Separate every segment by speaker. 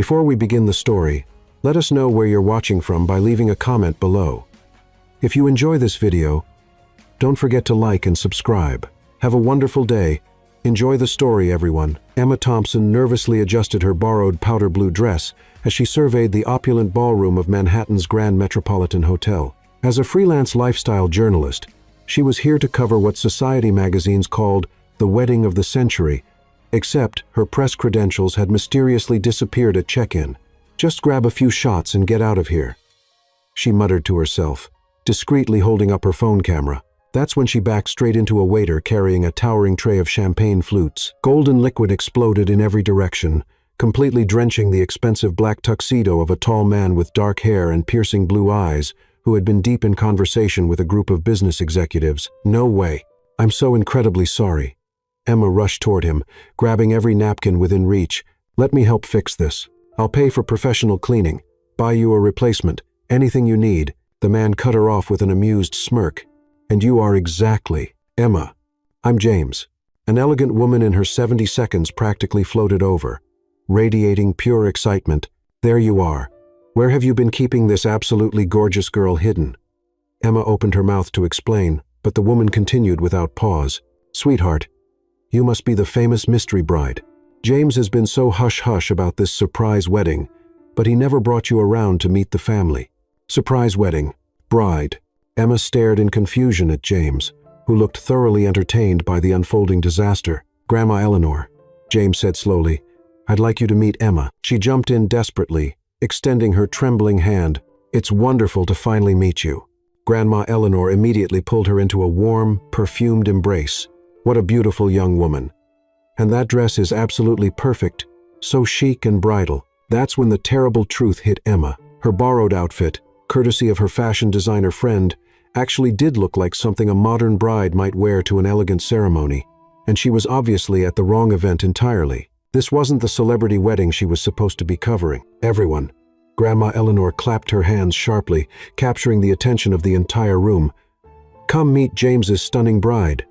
Speaker 1: Before we begin the story, let us know where you're watching from by leaving a comment below. If you enjoy this video, don't forget to like and subscribe. Have a wonderful day. Enjoy the story, everyone. Emma Thompson nervously adjusted her borrowed powder blue dress as she surveyed the opulent ballroom of Manhattan's Grand Metropolitan Hotel. As a freelance lifestyle journalist, she was here to cover what society magazines called the wedding of the century, except her press credentials had mysteriously disappeared at check-in. Just grab a few shots and get out of here, she muttered to herself, discreetly holding up her phone camera. That's when she backed straight into a waiter carrying a towering tray of champagne flutes. Golden liquid exploded in every direction, completely drenching the expensive black tuxedo of a tall man with dark hair and piercing blue eyes, who had been deep in conversation with a group of business executives. "No way. I'm so incredibly sorry." Emma rushed toward him, grabbing every napkin within reach. "Let me help fix this. I'll pay for professional cleaning, buy you a replacement, anything you need." The man cut her off with an amused smirk. "And you are exactly..." "Emma, I'm James." An elegant woman in her 70 seconds practically floated over, radiating pure excitement. "There you are. Where have you been keeping this absolutely gorgeous girl hidden?" Emma opened her mouth to explain, but the woman continued without pause. "Sweetheart, you must be the famous mystery bride. James has been so hush-hush about this surprise wedding, but he never brought you around to meet the family." "Surprise wedding. Bride." Emma stared in confusion at James, who looked thoroughly entertained by the unfolding disaster. "Grandma Eleanor," James said slowly, "I'd like you to meet Emma." She jumped in desperately, extending her trembling hand. "It's wonderful to finally meet you." Grandma Eleanor immediately pulled her into a warm, perfumed embrace. "What a beautiful young woman. And that dress is absolutely perfect, so chic and bridal." That's when the terrible truth hit Emma. Her borrowed outfit, courtesy of her fashion designer friend, actually did look like something a modern bride might wear to an elegant ceremony, and she was obviously at the wrong event entirely. This wasn't the celebrity wedding she was supposed to be covering. "Everyone." Grandma Eleanor clapped her hands sharply, capturing the attention of the entire room. "Come meet James's stunning bride."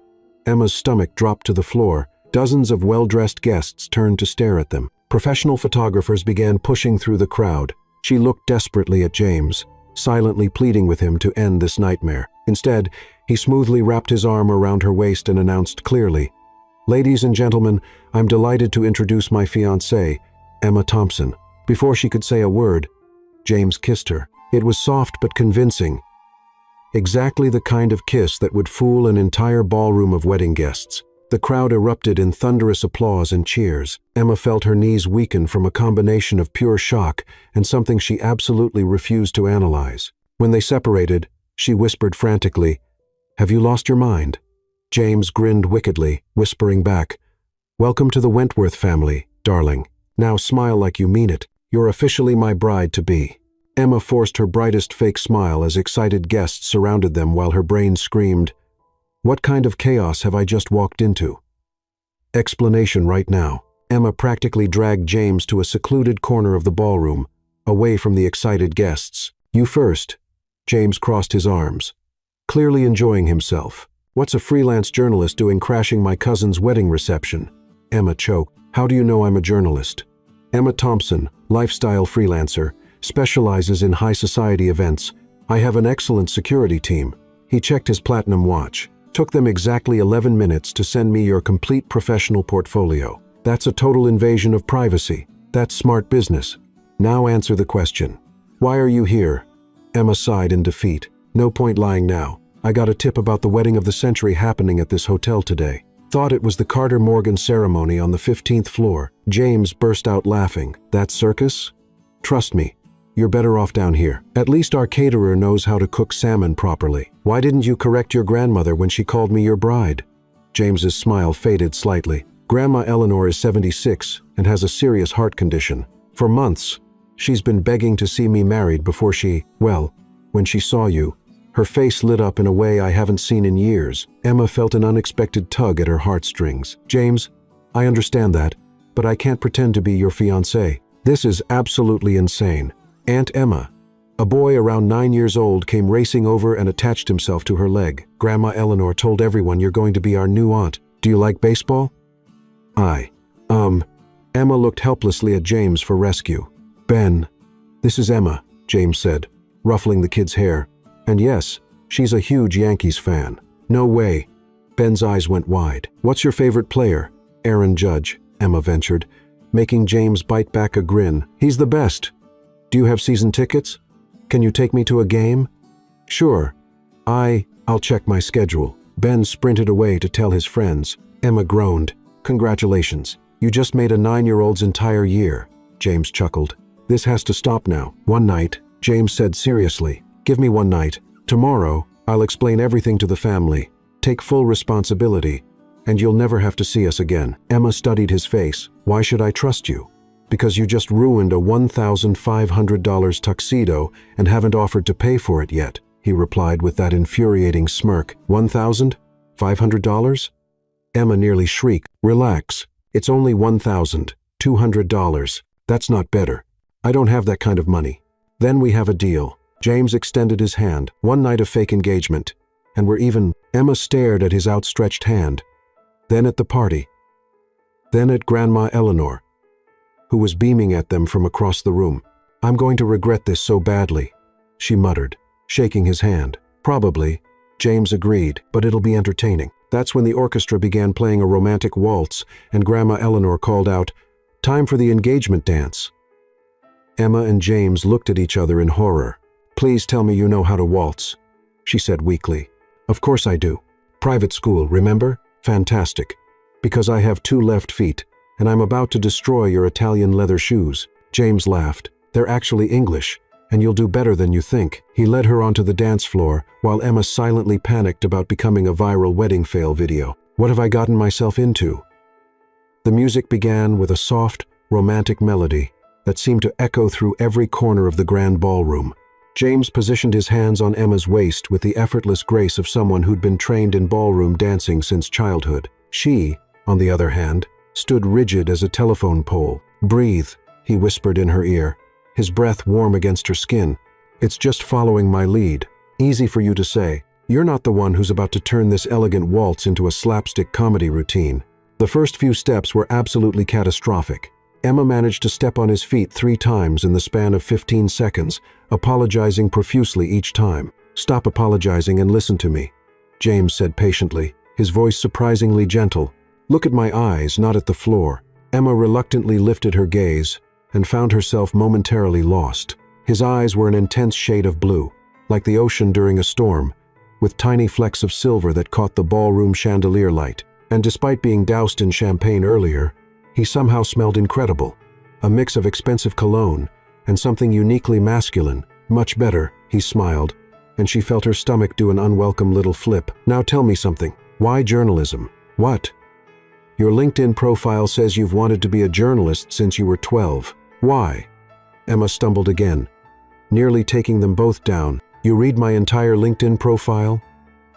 Speaker 1: Emma's stomach dropped to the floor. Dozens of well-dressed guests turned to stare at them. Professional photographers began pushing through the crowd. She looked desperately at James, silently pleading with him to end this nightmare. Instead, he smoothly wrapped his arm around her waist and announced clearly, "Ladies and gentlemen, I'm delighted to introduce my fiancée, Emma Thompson." Before she could say a word, James kissed her. It was soft but convincing. Exactly the kind of kiss that would fool an entire ballroom of wedding guests. The crowd erupted in thunderous applause and cheers. Emma felt her knees weaken from a combination of pure shock and something she absolutely refused to analyze. When they separated, she whispered frantically, "Have you lost your mind?" James grinned wickedly, whispering back, "Welcome to the Wentworth family, darling. Now smile like you mean it. You're officially my bride-to-be." Emma forced her brightest fake smile as excited guests surrounded them while her brain screamed, "What kind of chaos have I just walked into?" Explanation right now. Emma practically dragged James to a secluded corner of the ballroom, away from the excited guests. "You first." James crossed his arms, clearly enjoying himself. "What's a freelance journalist doing crashing my cousin's wedding reception?" Emma choked. "How do you know I'm a journalist?" "Emma Thompson, lifestyle freelancer, specializes in high society events. I have an excellent security team." He checked his platinum watch. "Took them exactly 11 minutes to send me your complete professional portfolio. That's a total invasion of privacy. That's smart business. Now answer the question. Why are you here?" Emma sighed in defeat. "No point lying now. I got a tip about the wedding of the century happening at this hotel today. Thought it was the Carter Morgan ceremony on the 15th floor. James burst out laughing. "That circus? Trust me, you're better off down here. At least our caterer knows how to cook salmon properly. Why didn't you correct your grandmother when she called me your bride?" James's smile faded slightly. "Grandma Eleanor is 76 and has a serious heart condition. For months, she's been begging to see me married before when she saw you, her face lit up in a way I haven't seen in years." Emma felt an unexpected tug at her heartstrings. "James, I understand that, but I can't pretend to be your fiancé. This is absolutely insane." Aunt Emma, a boy around 9 years old, came racing over and attached himself to her leg. "Grandma Eleanor told everyone you're going to be our new aunt. Do you like baseball?" Emma looked helplessly at James for rescue. Ben, this is Emma, James said, ruffling the kid's hair. And yes, she's a huge Yankees fan. No way. Ben's eyes went wide. What's your favorite player? Aaron Judge, Emma ventured, making James bite back a grin. He's the best. Do you have season tickets? Can you take me to a game? Sure. I'll check my schedule. Ben sprinted away to tell his friends. Emma groaned. Congratulations. You just made a 9-year-old's entire year. James chuckled. This has to stop now. One night, James said seriously. Give me one night. Tomorrow, I'll explain everything to the family. Take full responsibility, and you'll never have to see us again. Emma studied his face. Why should I trust you? Because you just ruined a $1,500 tuxedo and haven't offered to pay for it yet, he replied with that infuriating smirk. $1,500? Emma nearly shrieked. Relax. It's only $1,200. That's not better. I don't have that kind of money. Then we have a deal. James extended his hand. One night of fake engagement. And we're even. Emma stared at his outstretched hand. Then at the party. Then at Grandma Eleanor, who was beaming at them from across the room. I'm going to regret this so badly, she muttered, shaking his hand. Probably, James agreed, but it'll be entertaining. That's when the orchestra began playing a romantic waltz, and Grandma Eleanor called out, "Time for the engagement dance." Emma and James looked at each other in horror. Please tell me you know how to waltz, she said weakly. Of course I do. Private school, remember? Fantastic. Because I have 2 left feet, and I'm about to destroy your Italian leather shoes. James laughed. They're actually English, and you'll do better than you think. He led her onto the dance floor, while Emma silently panicked about becoming a viral wedding fail video. What have I gotten myself into? The music began with a soft, romantic melody that seemed to echo through every corner of the grand ballroom. James positioned his hands on Emma's waist with the effortless grace of someone who'd been trained in ballroom dancing since childhood. She, on the other hand, stood rigid as a telephone pole. Breathe, he whispered in her ear, his breath warm against her skin. It's just following my lead. Easy for you to say. You're not the one who's about to turn this elegant waltz into a slapstick comedy routine. The first few steps were absolutely catastrophic. Emma managed to step on his feet 3 times in the span of 15 seconds, apologizing profusely each time. Stop apologizing and listen to me, James said patiently, his voice surprisingly gentle. Look at my eyes, not at the floor. Emma reluctantly lifted her gaze and found herself momentarily lost. His eyes were an intense shade of blue, like the ocean during a storm, with tiny flecks of silver that caught the ballroom chandelier light. And despite being doused in champagne earlier, he somehow smelled incredible. A mix of expensive cologne and something uniquely masculine. Much better, he smiled, and she felt her stomach do an unwelcome little flip. Now tell me something. Why journalism? What? Your LinkedIn profile says you've wanted to be a journalist since you were 12. Why? Emma stumbled again, nearly taking them both down. You read my entire LinkedIn profile?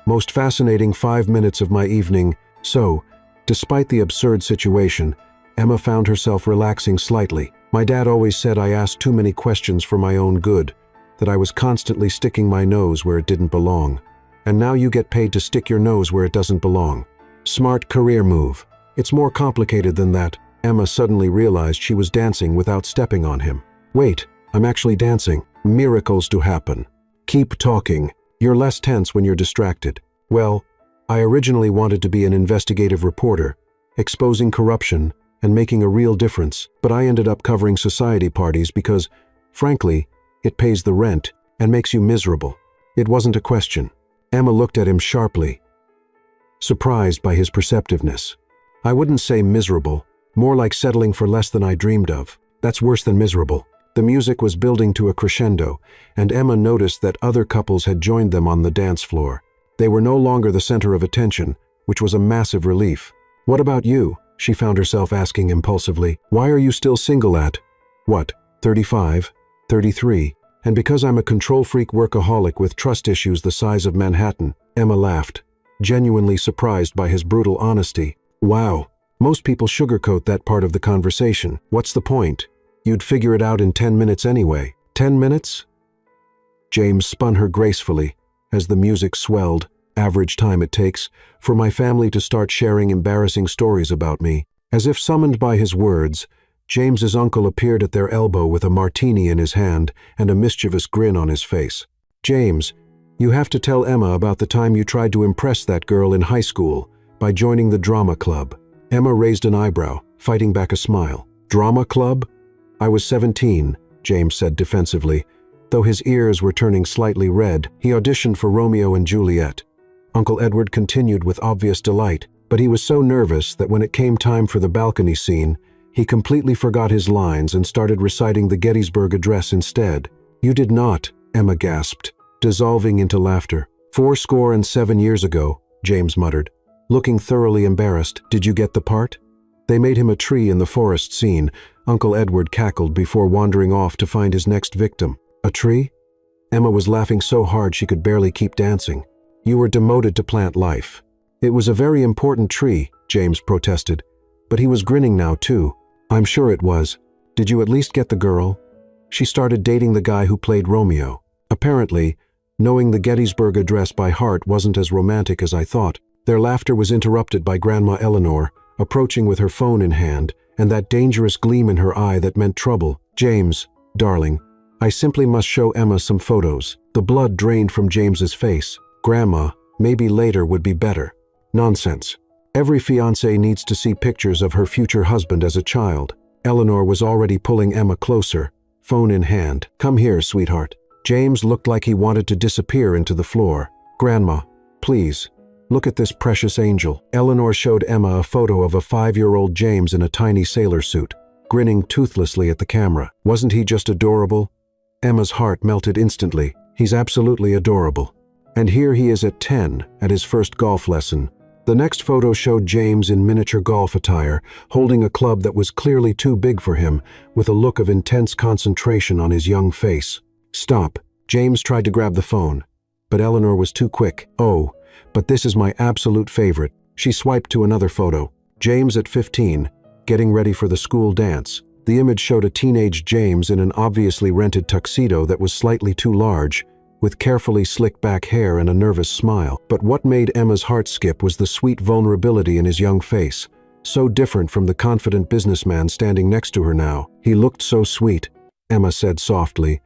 Speaker 1: Most fascinating 5 minutes of my evening. So, despite the absurd situation, Emma found herself relaxing slightly. My dad always said I asked too many questions for my own good, that I was constantly sticking my nose where it didn't belong. And now you get paid to stick your nose where it doesn't belong. Smart career move. It's more complicated than that. Emma suddenly realized she was dancing without stepping on him. Wait, I'm actually dancing. Miracles do happen. Keep talking. You're less tense when you're distracted. Well, I originally wanted to be an investigative reporter, exposing corruption and making a real difference, but I ended up covering society parties because, frankly, it pays the rent and makes you miserable. It wasn't a question. Emma looked at him sharply, surprised by his perceptiveness. I wouldn't say miserable, more like settling for less than I dreamed of. That's worse than miserable. The music was building to a crescendo, and Emma noticed that other couples had joined them on the dance floor. They were no longer the center of attention, which was a massive relief. What about you? She found herself asking impulsively. Why are you still single at, what, 35, 33? And because I'm a control-freak workaholic with trust issues the size of Manhattan. Emma laughed, genuinely surprised by his brutal honesty. Wow, most people sugarcoat that part of the conversation. What's the point? You'd figure it out in 10 minutes anyway. 10 minutes? James spun her gracefully as the music swelled. Average time it takes for my family to start sharing embarrassing stories about me. As if summoned by his words, James's uncle appeared at their elbow with a martini in his hand and a mischievous grin on his face. "James, you have to tell Emma about the time you tried to impress that girl in high school by joining the drama club." Emma raised an eyebrow, fighting back a smile. "Drama club? I was 17, James said defensively. Though his ears were turning slightly red, he auditioned for Romeo and Juliet. Uncle Edward continued with obvious delight, but he was so nervous that when it came time for the balcony scene, he completely forgot his lines and started reciting the Gettysburg Address instead. "You did not," Emma gasped, dissolving into laughter. "7 years ago," James muttered. Looking thoroughly embarrassed, "Did you get the part?" "They made him a tree in the forest scene," Uncle Edward cackled before wandering off to find his next victim. "A tree?" Emma was laughing so hard she could barely keep dancing. "You were demoted to plant life." "It was a very important tree," James protested. But he was grinning now too. "I'm sure it was. Did you at least get the girl?" "She started dating the guy who played Romeo. Apparently, knowing the Gettysburg Address by heart wasn't as romantic as I thought." Their laughter was interrupted by Grandma Eleanor, approaching with her phone in hand, and that dangerous gleam in her eye that meant trouble. "James, darling, I simply must show Emma some photos." The blood drained from James's face. "Grandma, maybe later would be better." "Nonsense. Every fiancé needs to see pictures of her future husband as a child." Eleanor was already pulling Emma closer, phone in hand. "Come here, sweetheart." James looked like he wanted to disappear into the floor. "Grandma, please, look at this precious angel." Eleanor showed Emma a photo of a 5-year-old James in a tiny sailor suit, grinning toothlessly at the camera. "Wasn't he just adorable?" Emma's heart melted instantly. "He's absolutely adorable. And here he is at 10, at his first golf lesson." The next photo showed James in miniature golf attire, holding a club that was clearly too big for him, with a look of intense concentration on his young face. "Stop." James tried to grab the phone, but Eleanor was too quick. "Oh, but this is my absolute favorite." She swiped to another photo. James at 15, getting ready for the school dance. The image showed a teenage James in an obviously rented tuxedo that was slightly too large, with carefully slicked back hair and a nervous smile. But what made Emma's heart skip was the sweet vulnerability in his young face, so different from the confident businessman standing next to her now. "He looked so sweet," Emma said softly,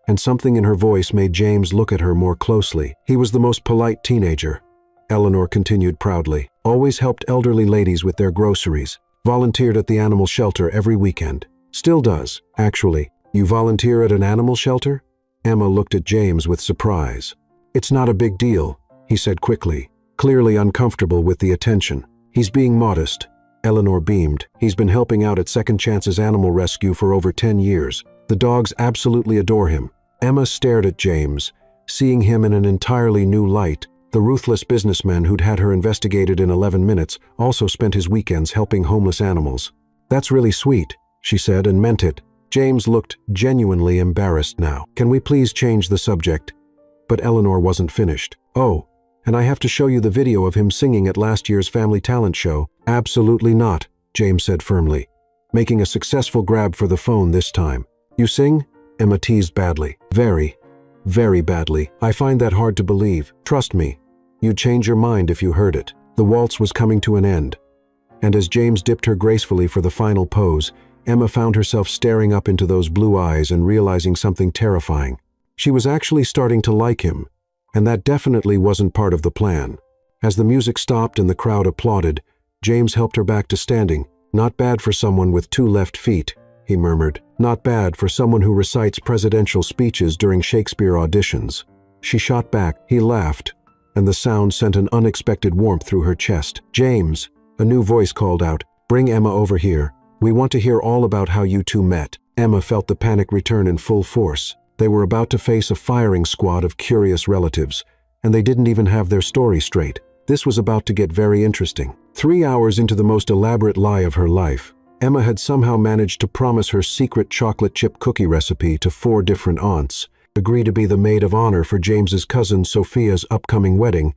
Speaker 1: and something in her voice made James look at her more closely. "He was the most polite teenager," Eleanor continued proudly. "Always helped elderly ladies with their groceries. Volunteered at the animal shelter every weekend. Still does, actually." "You volunteer at an animal shelter?" Emma looked at James with surprise. "It's not a big deal," he said quickly, clearly uncomfortable with the attention. "He's being modest." Eleanor beamed. "He's been helping out at Second Chance's Animal Rescue for over 10 years. The dogs absolutely adore him." Emma stared at James, seeing him in an entirely new light. The ruthless businessman who'd had her investigated in 11 minutes also spent his weekends helping homeless animals. "That's really sweet," she said, and meant it. James looked genuinely embarrassed now. "Can we please change the subject?" But Eleanor wasn't finished. "Oh, and I have to show you the video of him singing at last year's family talent show." "Absolutely not," James said firmly, making a successful grab for the phone this time. "You sing?" Emma teased badly. "Very, very badly. I find that hard to believe. Trust me, you'd change your mind if you heard it." The waltz was coming to an end, and as James dipped her gracefully for the final pose, Emma found herself staring up into those blue eyes and realizing something terrifying. She was actually starting to like him, and that definitely wasn't part of the plan. As the music stopped and the crowd applauded, James helped her back to standing. "Not bad for someone with 2 left feet," he murmured. "Not bad for someone who recites presidential speeches during Shakespeare auditions." She shot back. He laughed, and the sound sent an unexpected warmth through her chest. "James," a new voice called out, "bring Emma over here. We want to hear all about how you two met." Emma felt the panic return in full force. They were about to face a firing squad of curious relatives, and they didn't even have their story straight. This was about to get very interesting. 3 hours into the most elaborate lie of her life, Emma had somehow managed to promise her secret chocolate chip cookie recipe to 4 different aunts, agree to be the maid of honor for James's cousin Sophia's upcoming wedding,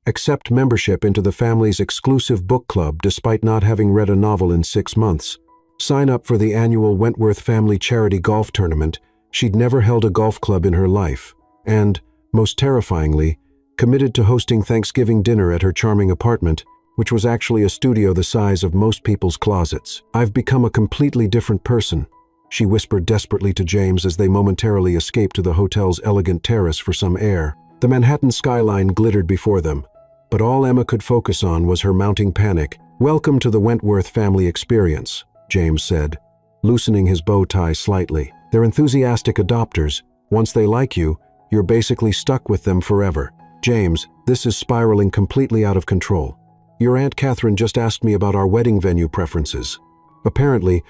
Speaker 1: accept membership into the family's exclusive book club despite not having read a novel in 6 months, sign up for the annual Wentworth Family Charity Golf Tournament. She'd never held a golf club in her life, and, most terrifyingly, committed to hosting Thanksgiving dinner at her charming apartment. which was actually a studio the size of most people's closets. "I've become a completely different person," she whispered desperately to James as they momentarily escaped to the hotel's elegant terrace for some air. The Manhattan skyline glittered before them, but all Emma could focus on was her mounting panic. "Welcome to the Wentworth family experience," James said, loosening his bow tie slightly. "They're enthusiastic adopters. Once they like you, you're basically stuck with them forever." "James, this is spiraling completely out of control. Your Aunt Catherine just asked me about our wedding venue preferences. Apparently,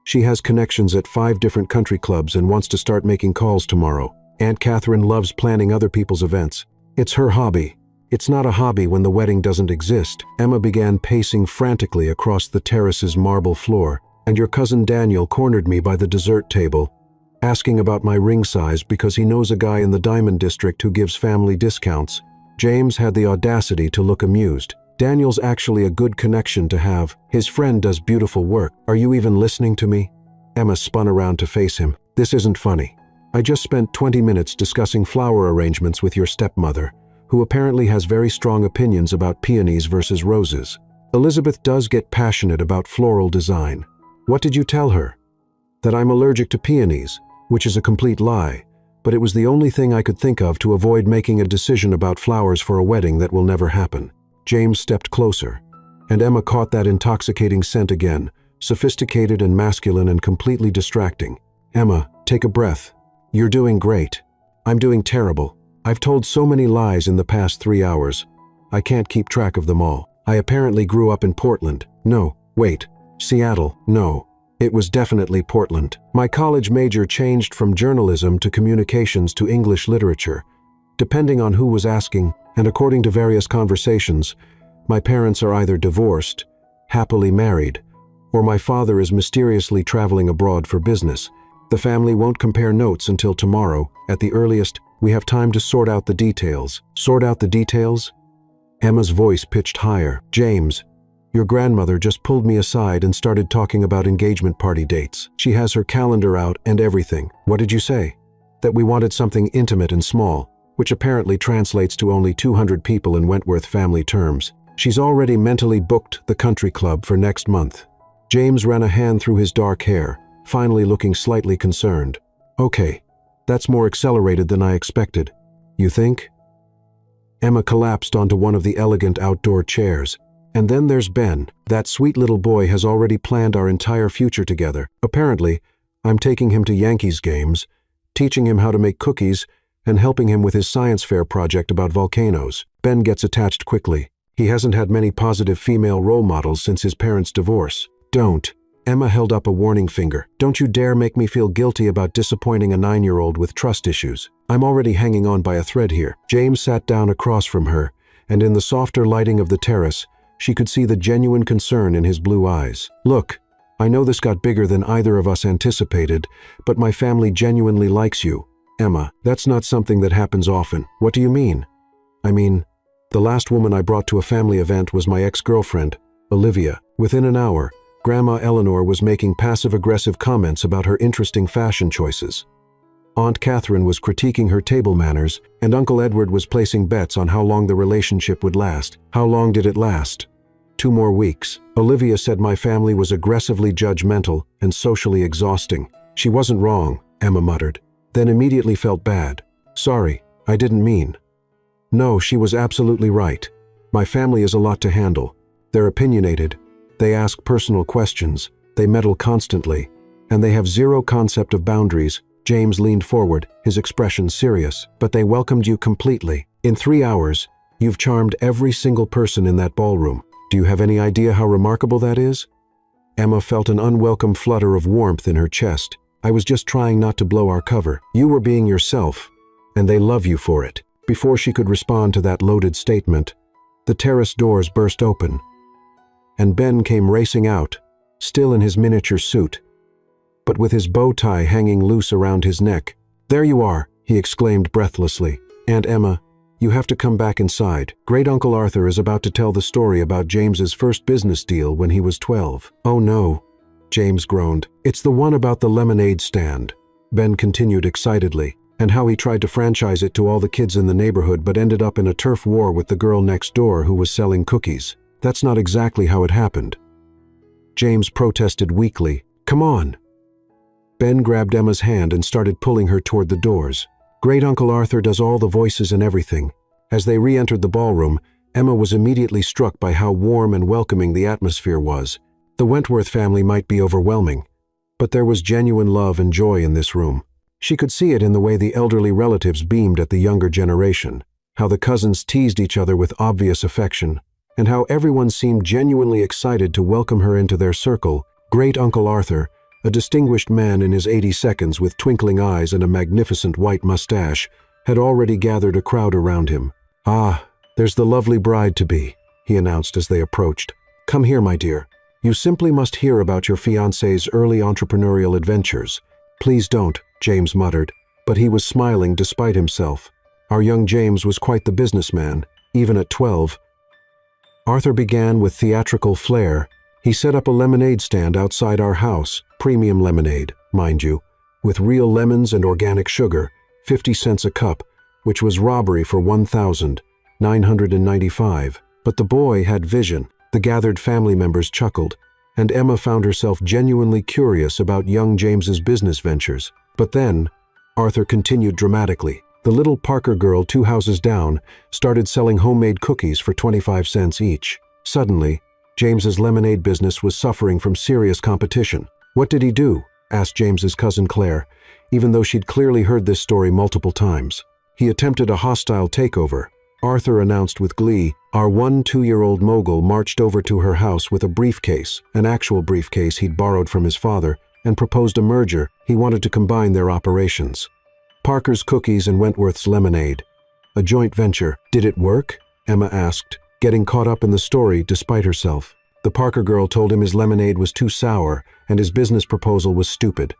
Speaker 1: she has connections at 5 different country clubs and wants to start making calls tomorrow. Aunt Catherine loves planning other people's events. It's her hobby. It's not a hobby when the wedding doesn't exist." Emma began pacing frantically across the terrace's marble floor. "And your cousin Daniel cornered me by the dessert table, asking about my ring size because he knows a guy in the Diamond District who gives family discounts." James had the audacity to look amused. "Daniel's actually a good connection to have. His friend does beautiful work. Are you even listening to me?" Emma spun around to face him. "This isn't funny. I just spent 20 minutes discussing flower arrangements with your stepmother, who apparently has very strong opinions about peonies versus roses. Elizabeth does get passionate about floral design." "What did you tell her?" "That I'm allergic to peonies, which is a complete lie, but it was the only thing I could think of to avoid making a decision about flowers for a wedding that will never happen." James stepped closer, and Emma caught that intoxicating scent again, sophisticated and masculine and completely distracting. "Emma, take a breath. You're doing great. I'm doing terrible. I've told so many lies in the past 3 hours. I can't keep track of them all. I apparently grew up in Portland. No, wait. Seattle. No. It was definitely Portland. My college major changed from journalism to communications to English literature, depending on who was asking, and according to various conversations, my parents are either divorced, happily married, or my father is mysteriously traveling abroad for business. The family won't compare notes until tomorrow. At the earliest, we have time to sort out the details." "Sort out the details?" Emma's voice pitched higher. "James, your grandmother just pulled me aside and started talking about engagement party dates. She has her calendar out and everything." "What did you say?" "That we wanted something intimate and small, which apparently translates to only 200 people in Wentworth family terms. She's already mentally booked the country club for next month." James ran a hand through his dark hair, finally looking slightly concerned. "Okay, that's more accelerated than I expected. You think?" Emma collapsed onto one of the elegant outdoor chairs. "And then there's Ben. That sweet little boy has already planned our entire future together. Apparently, I'm taking him to Yankees games, teaching him how to make cookies, and helping him with his science fair project about volcanoes." Ben gets attached quickly. He hasn't had many positive female role models since his parents' divorce. "Don't." Emma held up a warning finger. "Don't you dare make me feel guilty about disappointing a 9-year-old with trust issues. I'm already hanging on by a thread here." James sat down across from her, and in the softer lighting of the terrace, she could see the genuine concern in his blue eyes. "Look, I know this got bigger than either of us anticipated, but my family genuinely likes you. Emma, that's not something that happens often." "What do you mean?" "I mean, the last woman I brought to a family event was my ex-girlfriend, Olivia. Within an hour, Grandma Eleanor was making passive-aggressive comments about her interesting fashion choices. Aunt Catherine was critiquing her table manners, and Uncle Edward was placing bets on how long the relationship would last." "How long did it last?" 2 more weeks. Olivia said my family was aggressively judgmental and socially exhausting." "She wasn't wrong," Emma muttered, then immediately felt bad. "Sorry, I didn't mean." "No, she was absolutely right. My family is a lot to handle. They're opinionated. They ask personal questions, they meddle constantly, and they have zero concept of boundaries." James leaned forward, his expression serious. "But they welcomed you completely. In 3 hours, you've charmed every single person in that ballroom. Do you have any idea how remarkable that is?" Emma felt an unwelcome flutter of warmth in her chest. "I was just trying not to blow our cover. You were being yourself, and they love you for it." Before she could respond to that loaded statement, the terrace doors burst open, and Ben came racing out, still in his miniature suit, but with his bow tie hanging loose around his neck. "There you are," he exclaimed breathlessly. "Aunt Emma, you have to come back inside. Great Uncle Arthur is about to tell the story about James's first business deal when he was 12. "Oh no," James groaned. "It's the one about the lemonade stand," Ben continued excitedly, "and how he tried to franchise it to all the kids in the neighborhood but ended up in a turf war with the girl next door who was selling cookies." That's not exactly how it happened." James protested weakly. "Come on." Ben grabbed Emma's hand and started pulling her toward the doors. "Great Uncle Arthur does all the voices and everything." As they re-entered the ballroom, Emma was immediately struck by how warm and welcoming the atmosphere was. The Wentworth family might be overwhelming, but there was genuine love and joy in this room. She could see it in the way the elderly relatives beamed at the younger generation, how the cousins teased each other with obvious affection, and how everyone seemed genuinely excited to welcome her into their circle. Great Uncle Arthur, a distinguished man in his 82nd with twinkling eyes and a magnificent white mustache, had already gathered a crowd around him. "Ah, there's the lovely bride-to-be," he announced as they approached. "Come here, my dear. You simply must hear about your fiancé's early entrepreneurial adventures." "Please don't," James muttered, but he was smiling despite himself. Our young James was quite the businessman, even at 12. Arthur began with theatrical flair. He set up a lemonade stand outside our house, premium lemonade, mind you, with real lemons and organic sugar, 50 cents a cup, which was robbery for $1,995. But the boy had vision. The gathered family members chuckled, and Emma found herself genuinely curious about young James's business ventures. But then, Arthur continued dramatically. The little Parker girl 2 houses down started selling homemade cookies for 25 cents each. Suddenly, James's lemonade business was suffering from serious competition. "What did he do?" asked James's cousin Claire, even though she'd clearly heard this story multiple times. "He attempted a hostile takeover," Arthur announced with glee. Our 1-2-year-old mogul marched over to her house with a briefcase, an actual briefcase he'd borrowed from his father, and proposed a merger. He wanted to combine their operations. Parker's Cookies and Wentworth's Lemonade. A joint venture. "Did it work?" Emma asked, getting caught up in the story despite herself. The Parker girl told him his lemonade was too sour and his business proposal was stupid.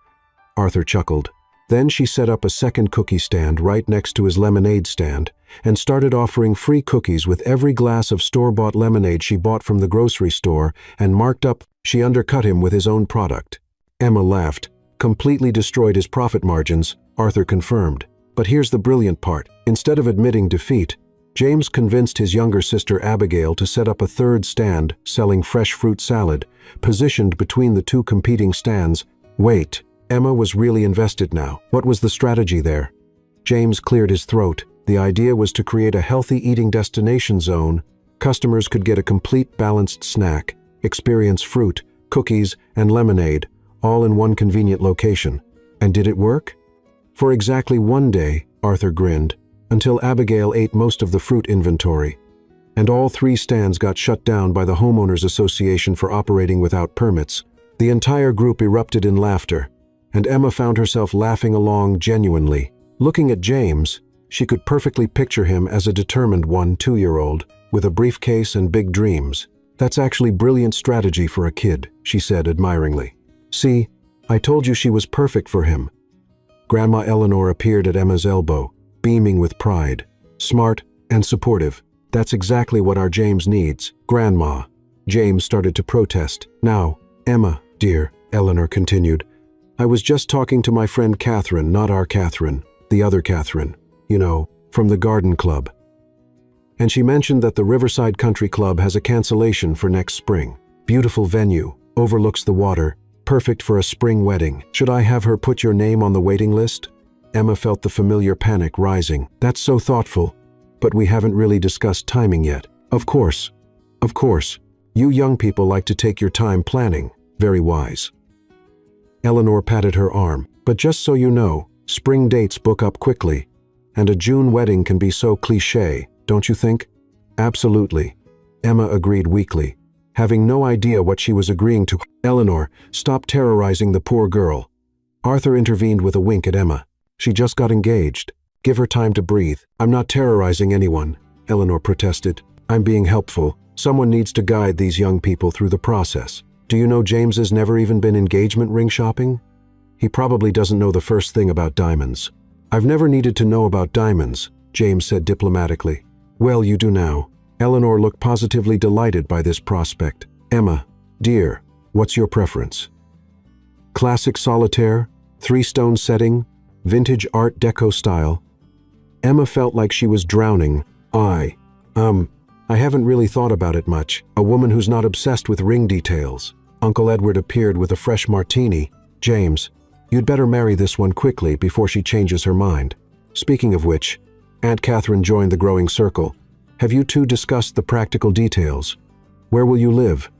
Speaker 1: Arthur chuckled. Then she set up a second cookie stand right next to his lemonade stand and started offering free cookies with every glass of store-bought lemonade she bought from the grocery store and marked up. She undercut him with his own product. Emma laughed. "Completely destroyed his profit margins," Arthur confirmed. But here's the brilliant part. Instead of admitting defeat, James convinced his younger sister Abigail to set up a third stand selling fresh fruit salad, positioned between the two competing stands. Wait, Emma was really invested now. What was the strategy there? James cleared his throat. The idea was to create a healthy eating destination zone. Customers could get a complete balanced snack, experience fruit, cookies, and lemonade, all in one convenient location. And did it work? For exactly one day, Arthur grinned, until Abigail ate most of the fruit inventory. And all 3 stands got shut down by the Homeowners Association for operating without permits. The entire group erupted in laughter, and Emma found herself laughing along genuinely. Looking at James, she could perfectly picture him as a determined 1-2-year-old, with a briefcase and big dreams. "That's actually brilliant strategy for a kid," she said admiringly. "See, I told you she was perfect for him." Grandma Eleanor appeared at Emma's elbow, beaming with pride. "Smart and supportive. That's exactly what our James needs." "Grandma," James started to protest. "Now, Emma, dear," Eleanor continued, "I was just talking to my friend Catherine, not our Catherine, the other Catherine, you know, from the garden club. And she mentioned that the Riverside Country Club has a cancellation for next spring. Beautiful venue, overlooks the water, perfect for a spring wedding. Should I have her put your name on the waiting list?" Emma felt the familiar panic rising. "That's so thoughtful, but we haven't really discussed timing yet." Of course. You young people like to take your time planning. Very wise." Eleanor patted her arm. "But just so you know, spring dates book up quickly, and a June wedding can be so cliché, don't you think?" "Absolutely," Emma agreed weakly, having no idea what she was agreeing to. "Eleanor, stop terrorizing the poor girl." Arthur intervened with a wink at Emma. "She just got engaged. Give her time to breathe." "I'm not terrorizing anyone," Eleanor protested. "I'm being helpful. Someone needs to guide these young people through the process. Do you know James has never even been engagement ring shopping? He probably doesn't know the first thing about diamonds." "I've never needed to know about diamonds," James said diplomatically. "Well, you do now." Eleanor looked positively delighted by this prospect. "Emma, dear, what's your preference? Classic solitaire, 3-stone setting, vintage Art Deco style?" Emma felt like she was drowning. I haven't really thought about it much. A woman who's not obsessed with ring details. Uncle Edward appeared with a fresh martini. James, you'd better marry this one quickly before she changes her mind. Speaking of which, Aunt Catherine joined the growing circle. Have you two discussed the practical details? Where will you live?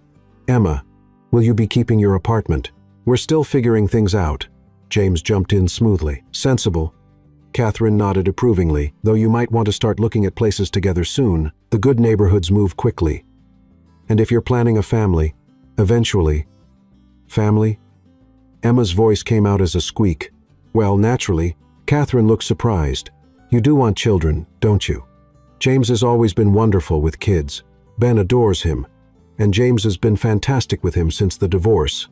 Speaker 1: Emma, will you be keeping your apartment? We're still figuring things out. James jumped in smoothly. Sensible. Catherine nodded approvingly, though you might want to start looking at places together soon. The good neighborhoods move quickly. And if you're planning a family, eventually. Family? Emma's voice came out as a squeak. Well, naturally. Catherine looked surprised. You do want children, don't you? James has always been wonderful with kids. Ben adores him. And James has been fantastic with him since the divorce.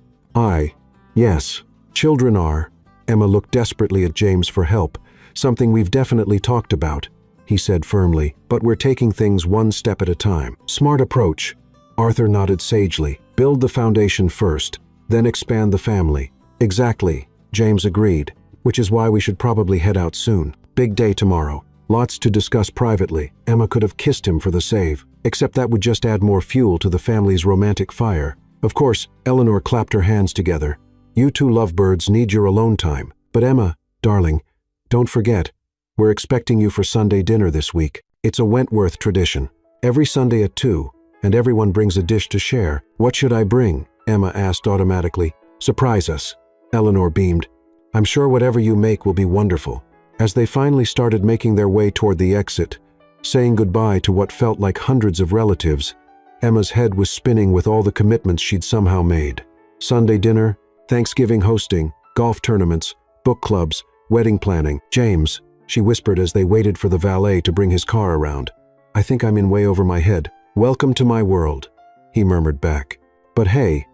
Speaker 1: Yes, children are. Emma looked desperately at James for help. Something we've definitely talked about, he said firmly, but we're taking things one step at a time. Smart approach. Arthur nodded sagely. Build the foundation first, then expand the family. Exactly, James agreed, which is why we should probably head out soon. Big day tomorrow. Lots to discuss privately. Emma could have kissed him for the save, except that would just add more fuel to the family's romantic fire. Of course, Eleanor clapped her hands together. You two lovebirds need your alone time. But Emma, darling, don't forget, we're expecting you for Sunday dinner this week. It's a Wentworth tradition. Every Sunday at 2, and everyone brings a dish to share. What should I bring? Emma asked automatically. Surprise us. Eleanor beamed. I'm sure whatever you make will be wonderful. As they finally started making their way toward the exit, saying goodbye to what felt like hundreds of relatives, Emma's head was spinning with all the commitments she'd somehow made. Sunday dinner, Thanksgiving hosting, golf tournaments, book clubs, wedding planning. James, she whispered as they waited for the valet to bring his car around. I think I'm in way over my head. Welcome to my world, he murmured back. But hey,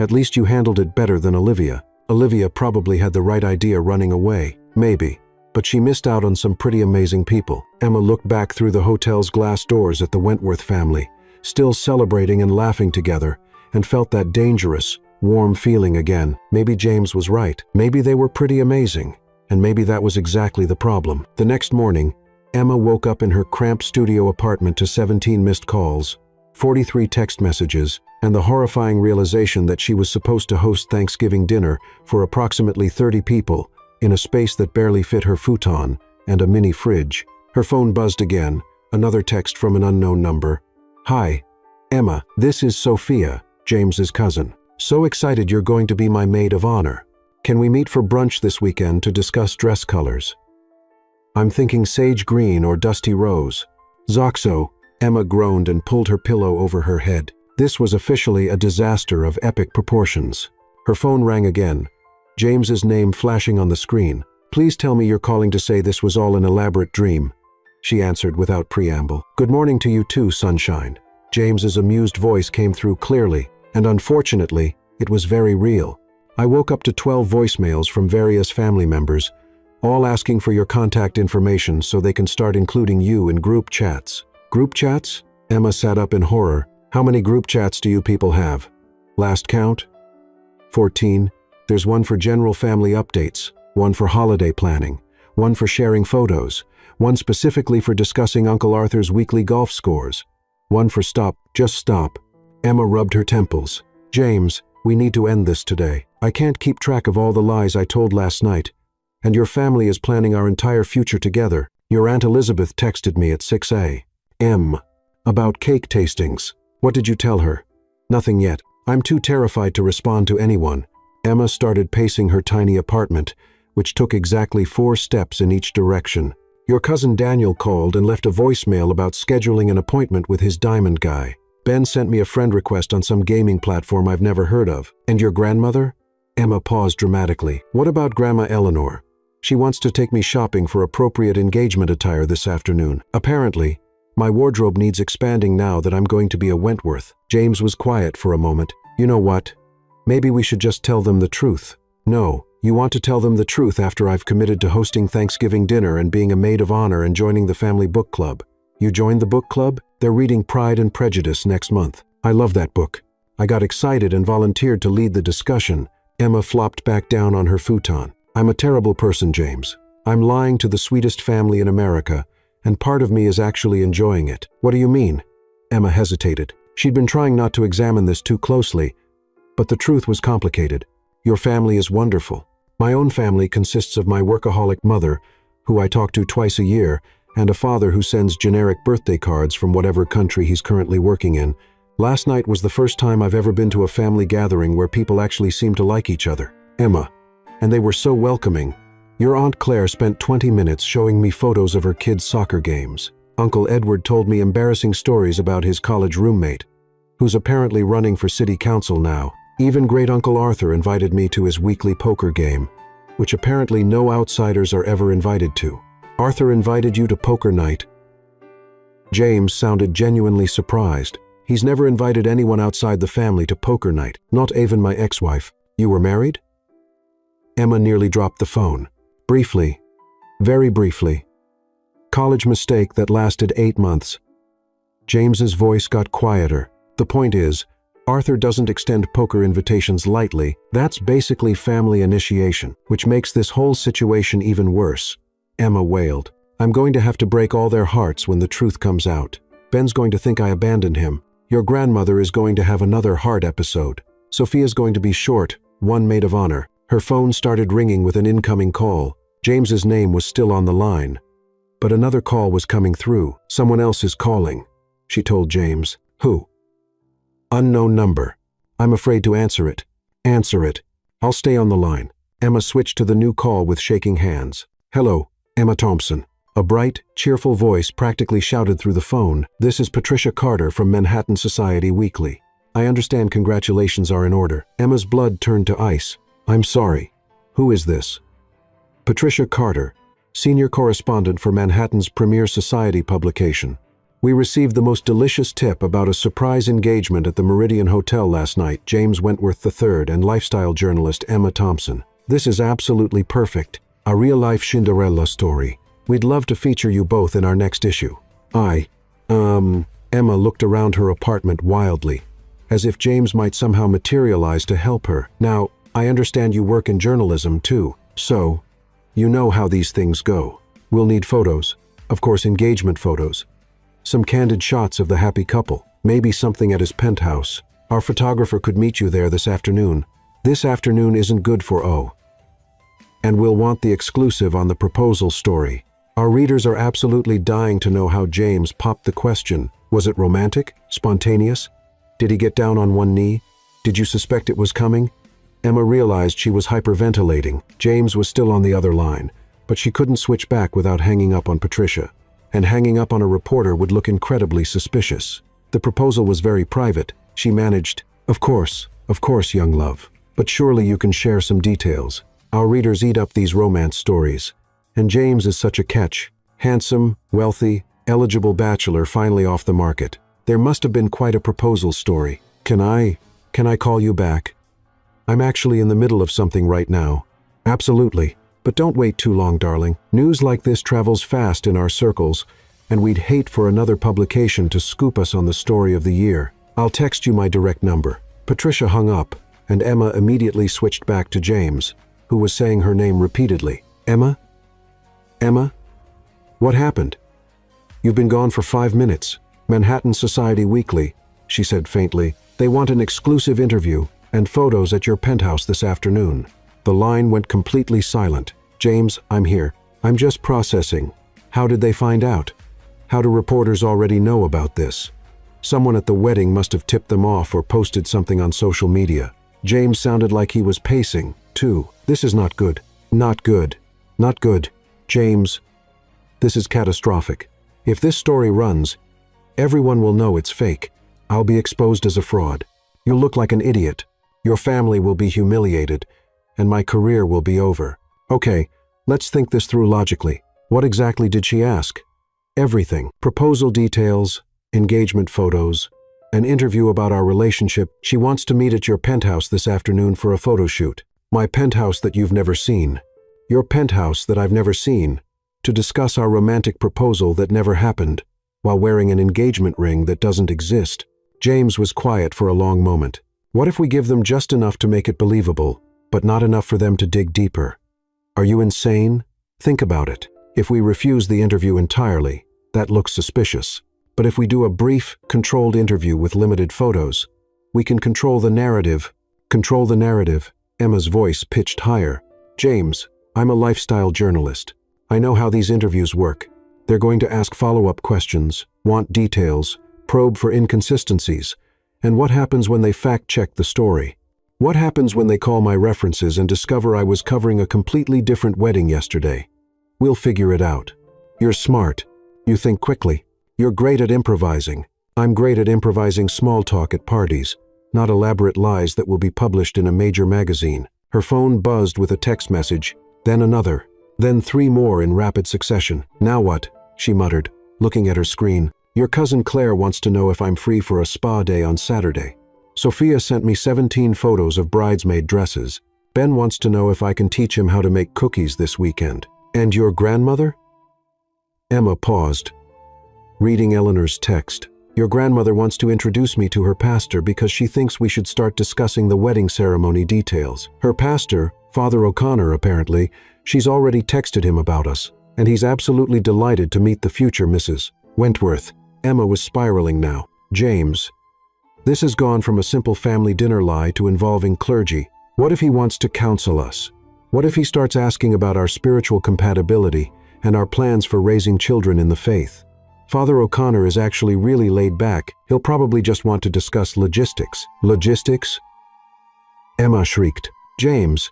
Speaker 1: at least you handled it better than Olivia. Olivia probably had the right idea running away. Maybe. But she missed out on some pretty amazing people. Emma looked back through the hotel's glass doors at the Wentworth family, still celebrating and laughing together, and felt that dangerous, warm feeling again. Maybe James was right. Maybe they were pretty amazing. And maybe that was exactly the problem. The next morning, Emma woke up in her cramped studio apartment to 17 missed calls, 43 text messages, and the horrifying realization that she was supposed to host Thanksgiving dinner for approximately 30 people in a space that barely fit her futon and a mini fridge. Her phone buzzed again, another text from an unknown number. Hi, Emma, this is Sophia, James's cousin. So excited you're going to be my maid of honor. Can we meet for brunch this weekend to discuss dress colors? I'm thinking sage green or dusty rose. Zoxo, Emma groaned and pulled her pillow over her head. This was officially a disaster of epic proportions. Her phone rang again, James's name flashing on the screen. Please tell me you're calling to say this was all an elaborate dream, she answered without preamble. Good morning to you too, sunshine. James's amused voice came through clearly, and unfortunately, it was very real. I woke up to 12 voicemails from various family members, all asking for your contact information so they can start including you in group chats. Group chats? Emma sat up in horror. How many group chats do you people have? Last count? 14. There's one for general family updates, one for holiday planning, one for sharing photos, one specifically for discussing Uncle Arthur's weekly golf scores, one for stop, just stop. Emma rubbed her temples. James, we need to end this today. I can't keep track of all the lies I told last night. And your family is planning our entire future together. Your Aunt Elizabeth texted me at 6 a.m. about cake tastings. What did you tell her? Nothing yet. I'm too terrified to respond to anyone. Emma started pacing her tiny apartment, which took exactly 4 steps in each direction. Your cousin Daniel called and left a voicemail about scheduling an appointment with his diamond guy. Ben sent me a friend request on some gaming platform I've never heard of. And your grandmother? Emma paused dramatically. What about Grandma Eleanor? She wants to take me shopping for appropriate engagement attire this afternoon. Apparently, my wardrobe needs expanding now that I'm going to be a Wentworth. James was quiet for a moment. You know what? Maybe we should just tell them the truth. No, you want to tell them the truth after I've committed to hosting Thanksgiving dinner and being a maid of honor and joining the family book club. You joined the book club? They're reading Pride and Prejudice next month. I love that book. I got excited and volunteered to lead the discussion. Emma flopped back down on her futon. I'm a terrible person, James. I'm lying to the sweetest family in America, and part of me is actually enjoying it. What do you mean? Emma hesitated. She'd been trying not to examine this too closely, but the truth was complicated. Your family is wonderful. My own family consists of my workaholic mother, who I talk to twice a year, and a father who sends generic birthday cards from whatever country he's currently working in. Last night was the first time I've ever been to a family gathering where people actually seem to like each other. Emma. And they were so welcoming. Your Aunt Claire spent 20 minutes showing me photos of her kids' soccer games. Uncle Edward told me embarrassing stories about his college roommate, who's apparently running for city council now. Even Great Uncle Arthur invited me to his weekly poker game, which apparently no outsiders are ever invited to. Arthur invited you to poker night? James sounded genuinely surprised. He's never invited anyone outside the family to poker night, not even my ex-wife. You were married? Emma nearly dropped the phone. Briefly. Very briefly. College mistake that lasted 8 months. James's voice got quieter. The point is, Arthur doesn't extend poker invitations lightly. That's basically family initiation, which makes this whole situation even worse. Emma wailed. I'm going to have to break all their hearts when the truth comes out. Ben's going to think I abandoned him. Your grandmother is going to have another heart episode. Sophia's going to be short, one maid of honor. Her phone started ringing with an incoming call. James's name was still on the line. But another call was coming through. Someone else is calling, she told James. Who? Unknown number. I'm afraid to answer it. Answer it. I'll stay on the line. Emma switched to the new call with shaking hands. Hello, Emma Thompson. A bright, cheerful voice practically shouted through the phone. This is Patricia Carter from Manhattan Society Weekly. I understand congratulations are in order. Emma's blood turned to ice. I'm sorry. Who is this? Patricia Carter, senior correspondent for Manhattan's premier society publication. We received the most delicious tip about a surprise engagement at the Meridian Hotel last night. James Wentworth III and lifestyle journalist Emma Thompson. This is absolutely perfect. A real-life Cinderella story. We'd love to feature you both in our next issue. Emma looked around her apartment wildly, as if James might somehow materialize to help her. Now, I understand you work in journalism too, so you know how these things go. We'll need photos, of course engagement photos. Some candid shots of the happy couple, maybe something at his penthouse. Our photographer could meet you there this afternoon. This afternoon isn't good for O. And we'll want the exclusive on the proposal story. Our readers are absolutely dying to know how James popped the question. Was it romantic? Spontaneous? Did he get down on one knee? Did you suspect it was coming? Emma realized she was hyperventilating. James was still on the other line, but she couldn't switch back without hanging up on Patricia. And hanging up on a reporter would look incredibly suspicious. The proposal was very private. She managed, Of course, young love. But surely you can share some details. Our readers eat up these romance stories. And James is such a catch. Handsome, wealthy, eligible bachelor finally off the market. There must have been quite a proposal story. Can I call you back? I'm actually in the middle of something right now. Absolutely. But don't wait too long, darling. News like this travels fast in our circles, and we'd hate for another publication to scoop us on the story of the year. I'll text you my direct number. Patricia hung up, and Emma immediately switched back to James, who was saying her name repeatedly. Emma? Emma? What happened? You've been gone for 5 minutes. Manhattan Society Weekly, she said faintly. They want an exclusive interview and photos at your penthouse this afternoon. The line went completely silent. James, I'm here. I'm just processing. How did they find out? How do reporters already know about this? Someone at the wedding must have tipped them off or posted something on social media. James sounded like he was pacing, too. This is not good. Not good. Not good. James, this is catastrophic. If this story runs, everyone will know it's fake. I'll be exposed as a fraud. You'll look like an idiot. Your family will be humiliated, and my career will be over. Okay, let's think this through logically. What exactly did she ask? Everything. Proposal details, engagement photos, an interview about our relationship. She wants to meet at your penthouse this afternoon for a photo shoot. My penthouse that you've never seen. Your penthouse that I've never seen. To discuss our romantic proposal that never happened, while wearing an engagement ring that doesn't exist. James was quiet for a long moment. What if we give them just enough to make it believable, but not enough for them to dig deeper? Are you insane? Think about it. If we refuse the interview entirely, that looks suspicious. But if we do a brief, controlled interview with limited photos, we can control the narrative. Control the narrative. Emma's voice pitched higher. James, I'm a lifestyle journalist. I know how these interviews work. They're going to ask follow-up questions, want details, probe for inconsistencies. And what happens when they fact-check the story? What happens when they call my references and discover I was covering a completely different wedding yesterday? We'll figure it out. You're smart. You think quickly. You're great at improvising. I'm great at improvising small talk at parties, not elaborate lies that will be published in a major magazine. Her phone buzzed with a text message, then another, then 3 more in rapid succession. Now what? She muttered, looking at her screen. Your cousin Claire wants to know if I'm free for a spa day on Saturday. Sophia sent me 17 photos of bridesmaid dresses. Ben wants to know if I can teach him how to make cookies this weekend. And your grandmother? Emma paused, reading Eleanor's text. Your grandmother wants to introduce me to her pastor because she thinks we should start discussing the wedding ceremony details. Her pastor, Father O'Connor apparently, she's already texted him about us, and he's absolutely delighted to meet the future Mrs. Wentworth. Emma was spiraling now. James, this has gone from a simple family dinner lie to involving clergy. What if he wants to counsel us? What if he starts asking about our spiritual compatibility and our plans for raising children in the faith? Father O'Connor is actually really laid back. He'll probably just want to discuss logistics. Logistics? Emma shrieked. James,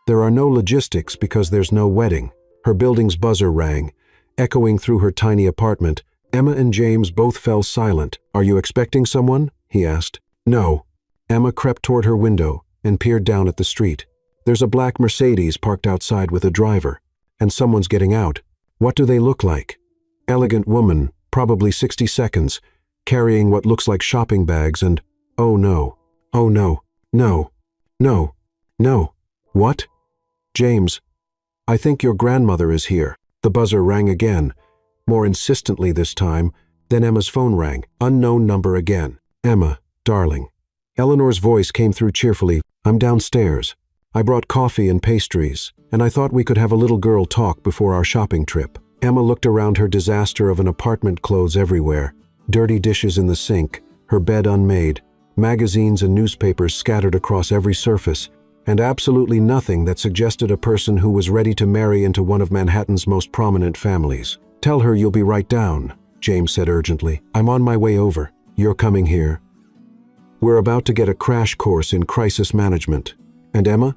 Speaker 1: there are no logistics because there's no wedding. Her building's buzzer rang, echoing through her tiny apartment. Emma and James both fell silent. Are you expecting someone? He asked. No. Emma crept toward her window and peered down at the street. There's a black Mercedes parked outside with a driver, and someone's getting out. What do they look like? Elegant woman, probably 60 seconds, carrying what looks like shopping bags and, oh no, no, no. What? James, I think your grandmother is here. The buzzer rang again, more insistently this time. Then Emma's phone rang. Unknown number again. Emma, darling. Eleanor's voice came through cheerfully. I'm downstairs. I brought coffee and pastries, and I thought we could have a little girl talk before our shopping trip. Emma looked around her disaster of an apartment, clothes everywhere, dirty dishes in the sink, her bed unmade, magazines and newspapers scattered across every surface, and absolutely nothing that suggested a person who was ready to marry into one of Manhattan's most prominent families. Tell her you'll be right down, James said urgently. I'm on my way over. You're coming here. We're about to get a crash course in crisis management. And Emma?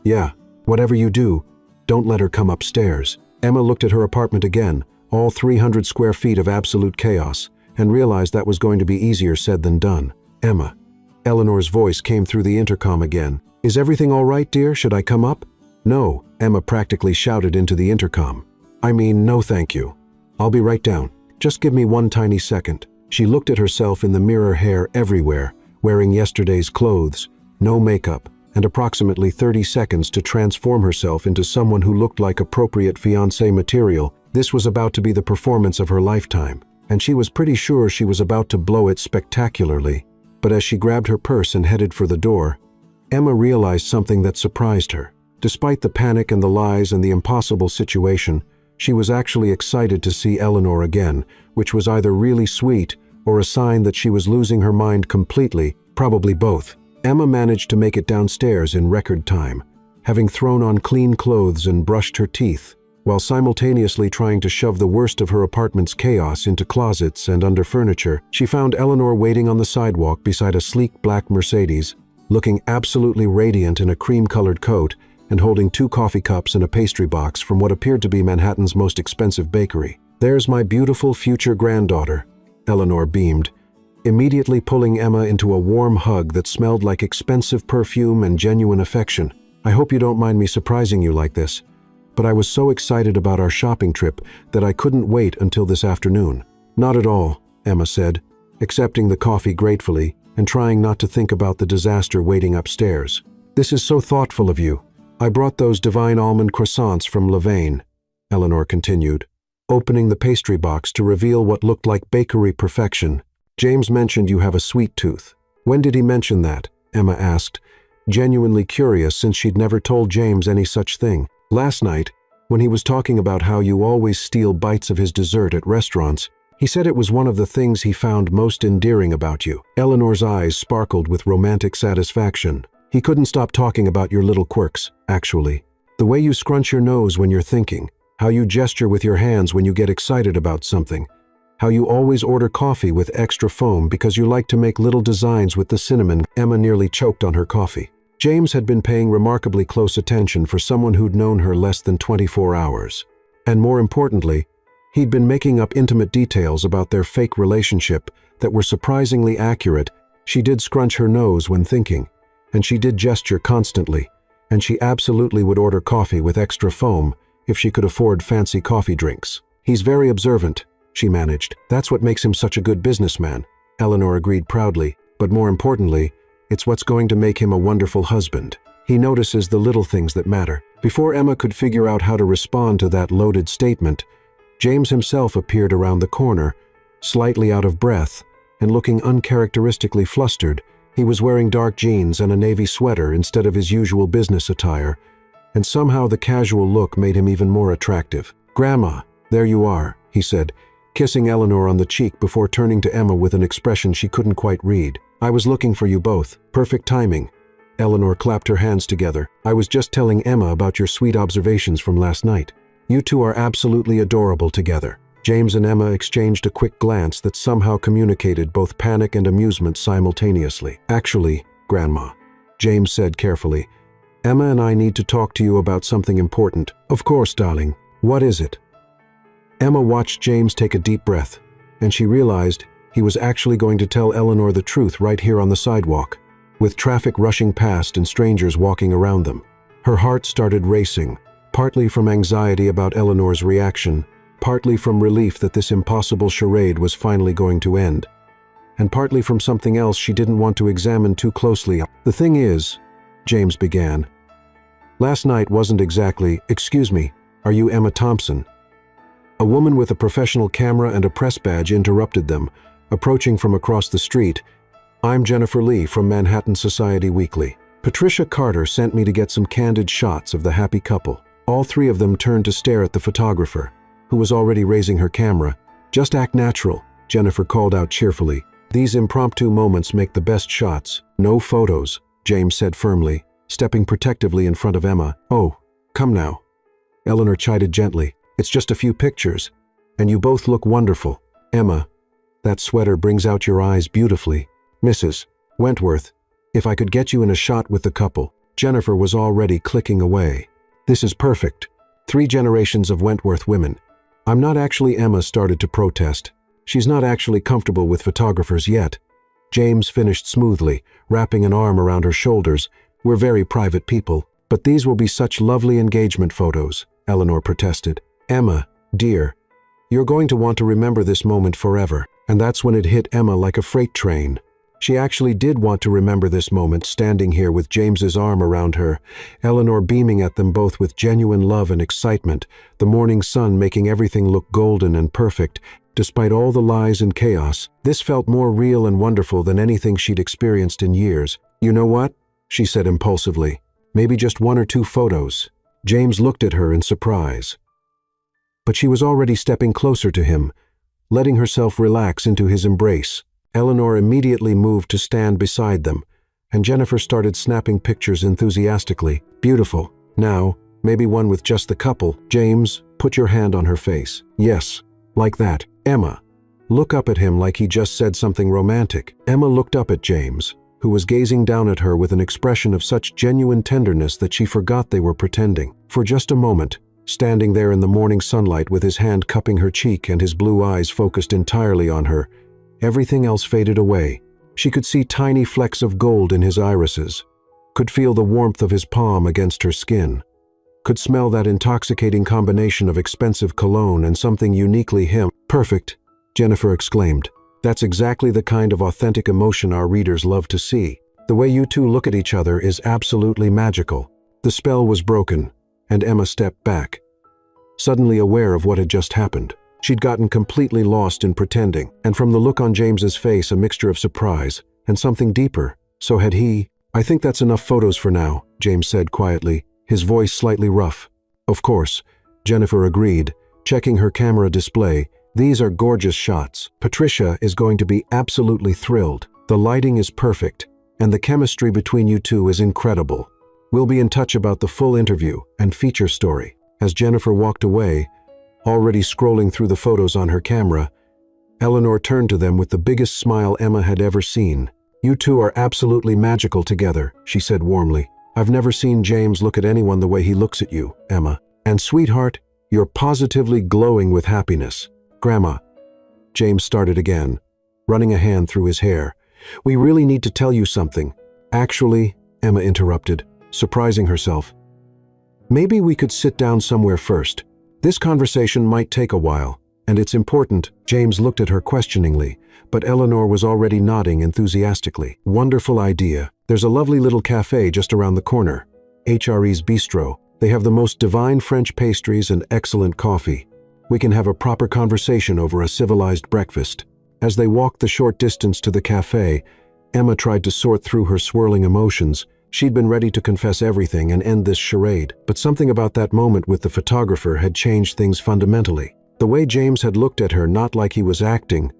Speaker 1: Yeah, whatever you do, don't let her come upstairs. Emma looked at her apartment again, all 300 square feet of absolute chaos, and realized that was going to be easier said than done. Emma. Eleanor's voice came through the intercom again. Is everything all right, dear? Should I come up? No, Emma practically shouted into the intercom. I mean, no thank you. I'll be right down. Just give me one tiny second. She looked at herself in the mirror, hair everywhere, wearing yesterday's clothes, no makeup, and approximately 30 seconds to transform herself into someone who looked like appropriate fiancé material. This was about to be the performance of her lifetime, and she was pretty sure she was about to blow it spectacularly. But as she grabbed her purse and headed for the door, Emma realized something that surprised her. Despite the panic and the lies and the impossible situation, she was actually excited to see Eleanor again, which was either really sweet or a sign that she was losing her mind completely, probably both. Emma managed to make it downstairs in record time, having thrown on clean clothes and brushed her teeth, while simultaneously trying to shove the worst of her apartment's chaos into closets and under furniture. She found Eleanor waiting on the sidewalk beside a sleek black Mercedes, looking absolutely radiant in a cream-colored coat and holding 2 coffee cups and a pastry box from what appeared to be Manhattan's most expensive bakery. There's my beautiful future granddaughter, Eleanor beamed, immediately pulling Emma into a warm hug that smelled like expensive perfume and genuine affection. I hope you don't mind me surprising you like this, but I was so excited about our shopping trip that I couldn't wait until this afternoon. Not at all, Emma said, accepting the coffee gratefully and trying not to think about the disaster waiting upstairs. This is so thoughtful of you. I brought those divine almond croissants from Levain, Eleanor continued, opening the pastry box to reveal what looked like bakery perfection. James mentioned you have a sweet tooth. When did he mention that? Emma asked, genuinely curious since she'd never told James any such thing. Last night, when he was talking about how you always steal bites of his dessert at restaurants, He said it was one of the things he found most endearing about you. Eleanor's eyes sparkled with romantic satisfaction. He couldn't stop talking about your little quirks, actually. The way you scrunch your nose when you're thinking, how you gesture with your hands when you get excited about something, how you always order coffee with extra foam because you like to make little designs with the cinnamon. Emma nearly choked on her coffee. James had been paying remarkably close attention for someone who'd known her less than 24 hours. And more importantly, he'd been making up intimate details about their fake relationship that were surprisingly accurate. She did scrunch her nose when thinking, and she did gesture constantly, and she absolutely would order coffee with extra foam if she could afford fancy coffee drinks. He's very observant, she managed. That's what makes him such a good businessman, Eleanor agreed proudly. But more importantly, it's what's going to make him a wonderful husband. He notices the little things that matter. Before Emma could figure out how to respond to that loaded statement, James himself appeared around the corner, slightly out of breath and looking uncharacteristically flustered. He was wearing dark jeans and a navy sweater instead of his usual business attire, and somehow the casual look made him even more attractive. "Grandma, there you are," he said, kissing Eleanor on the cheek before turning to Emma with an expression she couldn't quite read. "I was looking for you both. Perfect timing." Eleanor clapped her hands together. "I was just telling Emma about your sweet observations from last night. You two are absolutely adorable together." James and Emma exchanged a quick glance that somehow communicated both panic and amusement simultaneously. "Actually, Grandma," James said carefully, "Emma and I need to talk to you about something important." "Of course, darling. What is it?" Emma watched James take a deep breath, and she realized he was actually going to tell Eleanor the truth right here on the sidewalk, with traffic rushing past and strangers walking around them. Her heart started racing, partly from anxiety about Eleanor's reaction, partly from relief that this impossible charade was finally going to end, and partly from something else she didn't want to examine too closely. "The thing is," James began, "last night wasn't exactly— Excuse me, are you Emma Thompson?" A woman with a professional camera and a press badge interrupted them, approaching from across the street. "I'm Jennifer Lee from Manhattan Society Weekly. Patricia Carter sent me to get some candid shots of the happy couple." All three of them turned to stare at the photographer, who was already raising her camera. "Just act natural," Jennifer called out cheerfully. "These impromptu moments make the best shots." "No photos," James said firmly, stepping protectively in front of Emma. "Oh, come now," Eleanor chided gently. "It's just a few pictures, and you both look wonderful." "Emma, that sweater brings out your eyes beautifully." "Mrs. Wentworth, if I could get you in a shot with the couple." Jennifer was already clicking away. "This is perfect. 3 generations of Wentworth women." "I'm not actually—" Emma started to protest. "She's not actually comfortable with photographers yet." James finished smoothly, wrapping an arm around her shoulders. "We're very private people." "But these will be such lovely engagement photos," Eleanor protested. "Emma, dear, you're going to want to remember this moment forever." And that's when it hit Emma like a freight train. She actually did want to remember this moment, standing here with James's arm around her, Eleanor beaming at them both with genuine love and excitement, the morning sun making everything look golden and perfect, despite all the lies and chaos. This felt more real and wonderful than anything she'd experienced in years. "You know what?" she said impulsively. "Maybe just 1 or 2 photos." James looked at her in surprise. But she was already stepping closer to him, letting herself relax into his embrace. Eleanor immediately moved to stand beside them, and Jennifer started snapping pictures enthusiastically. "Beautiful. Now, maybe one with just the couple." "James, put your hand on her face." "Yes, like that." "Emma, look up at him like he just said something romantic." Emma looked up at James, who was gazing down at her with an expression of such genuine tenderness that she forgot they were pretending. For just a moment, standing there in the morning sunlight with his hand cupping her cheek and his blue eyes focused entirely on her, everything else faded away. She could see tiny flecks of gold in his irises, could feel the warmth of his palm against her skin, could smell that intoxicating combination of expensive cologne and something uniquely him. "Perfect," Jennifer exclaimed. "That's exactly the kind of authentic emotion our readers love to see. The way you two look at each other is absolutely magical." The spell was broken, and Emma stepped back, suddenly aware of what had just happened. She'd gotten completely lost in pretending, and from the look on James's face, a mixture of surprise and something deeper. So had he. "I think that's enough photos for now," James said quietly, his voice slightly rough. "Of course," Jennifer agreed, checking her camera display. These are gorgeous shots. Patricia is going to be absolutely thrilled. The lighting is perfect, and the chemistry between you two is incredible. We'll be in touch about the full interview and feature story." As Jennifer walked away, already scrolling through the photos on her camera, Eleanor turned to them with the biggest smile Emma had ever seen. "You two are absolutely magical together," she said warmly. "I've never seen James look at anyone the way he looks at you, Emma. And sweetheart, you're positively glowing with happiness." "Grandma," James started again, running a hand through his hair. "We really need to tell you something." "Actually," Emma interrupted, surprising herself. "Maybe we could sit down somewhere first. This conversation might take a while, and it's important." James looked at her questioningly, but Eleanor was already nodding enthusiastically. "Wonderful idea. There's a lovely little cafe just around the corner, HRE's Bistro. They have the most divine French pastries and excellent coffee. We can have a proper conversation over a civilized breakfast." As they walked the short distance to the cafe, Emma tried to sort through her swirling emotions. She'd been ready to confess everything and end this charade, but something about that moment with the photographer had changed things fundamentally. The way James had looked at her, not like he was acting,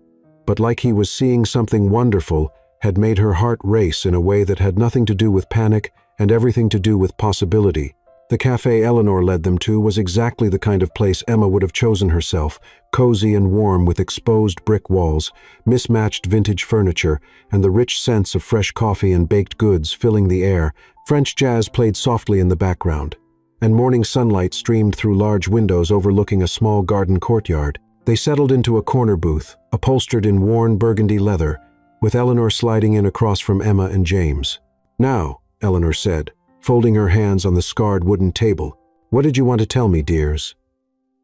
Speaker 1: but like he was seeing something wonderful, had made her heart race in a way that had nothing to do with panic and everything to do with possibility. The cafe Eleanor led them to was exactly the kind of place Emma would have chosen herself, cozy and warm with exposed brick walls, mismatched vintage furniture, and the rich scents of fresh coffee and baked goods filling the air. French jazz played softly in the background, and morning sunlight streamed through large windows overlooking a small garden courtyard. They settled into a corner booth, upholstered in worn burgundy leather, with Eleanor sliding in across from Emma and James. "Now," Eleanor said, folding her hands on the scarred wooden table, "what did you want to tell me, dears?"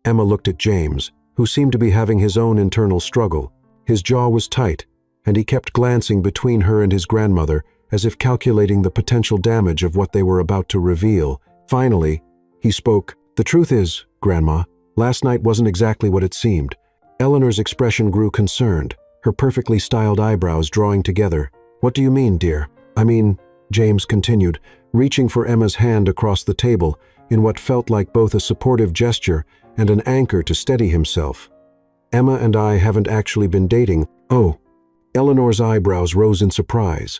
Speaker 1: Emma looked at James, who seemed to be having his own internal struggle. His jaw was tight, and he kept glancing between her and his grandmother, as if calculating the potential damage of what they were about to reveal. Finally, he spoke. "The truth is, Grandma, last night wasn't exactly what it seemed." Eleanor's expression grew concerned, her perfectly styled eyebrows drawing together. "What do you mean, dear?" "I mean," James continued, reaching for Emma's hand across the table in what felt like both a supportive gesture and an anchor to steady himself. "Emma and I haven't actually been dating." "Oh." Eleanor's eyebrows rose in surprise,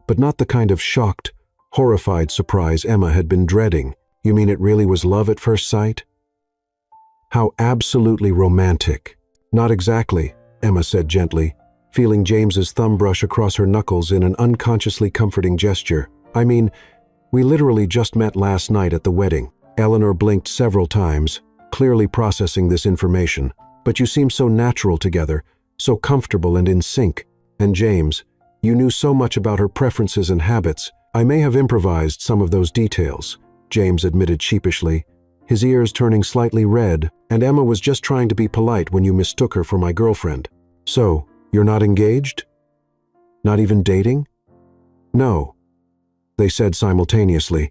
Speaker 1: but not the kind of shocked, horrified surprise Emma had been dreading. "You mean it really was love at first sight?" "How absolutely romantic." "Not exactly," Emma said gently, feeling James's thumb brush across her knuckles in an unconsciously comforting gesture. "I mean, we literally just met last night at the wedding." Eleanor blinked several times, clearly processing this information. "But you seem so natural together, so comfortable and in sync. And James, you knew so much about her preferences and habits. I may have improvised some of those details," James admitted sheepishly, his ears turning slightly red. "And Emma was just trying to be polite when you mistook her for my girlfriend." "So, you're not engaged? Not even dating?" "No," they said simultaneously,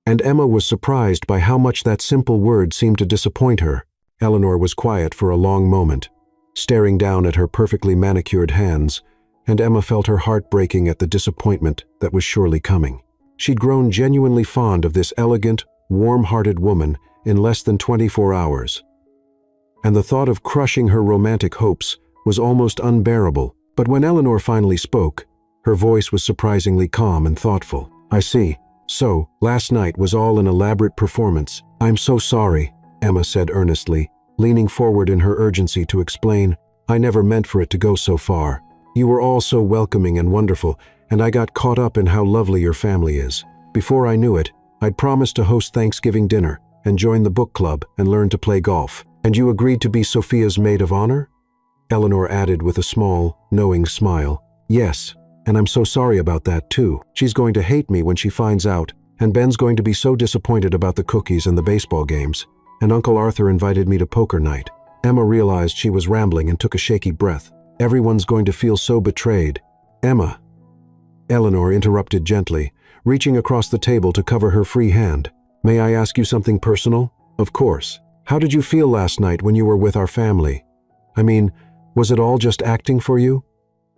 Speaker 1: and Emma was surprised by how much that simple word seemed to disappoint her. Eleanor was quiet for a long moment, staring down at her perfectly manicured hands, and Emma felt her heart breaking at the disappointment that was surely coming. She'd grown genuinely fond of this elegant, warm-hearted woman in less than 24 hours, and the thought of crushing her romantic hopes was almost unbearable. But when Eleanor finally spoke, her voice was surprisingly calm and thoughtful. "I see. So, last night was all an elaborate performance. I'm so sorry," Emma said earnestly, leaning forward in her urgency to explain. "I never meant for it to go so far. You were all so welcoming and wonderful, and I got caught up in how lovely your family is. Before I knew it, I'd promised to host Thanksgiving dinner and join the book club and learn to play golf. And you agreed to be Sophia's maid of honor?" Eleanor added with a small, knowing smile. "Yes, and I'm so sorry about that too. She's going to hate me when she finds out, and Ben's going to be so disappointed about the cookies and the baseball games. And Uncle Arthur invited me to poker night." Emma realized she was rambling and took a shaky breath. "Everyone's going to feel so betrayed." "Emma," Eleanor interrupted gently, reaching across the table to cover her free hand. "May I ask you something personal?" "Of course. How did you feel last night when you were with our family? I mean, was it all just acting for you?"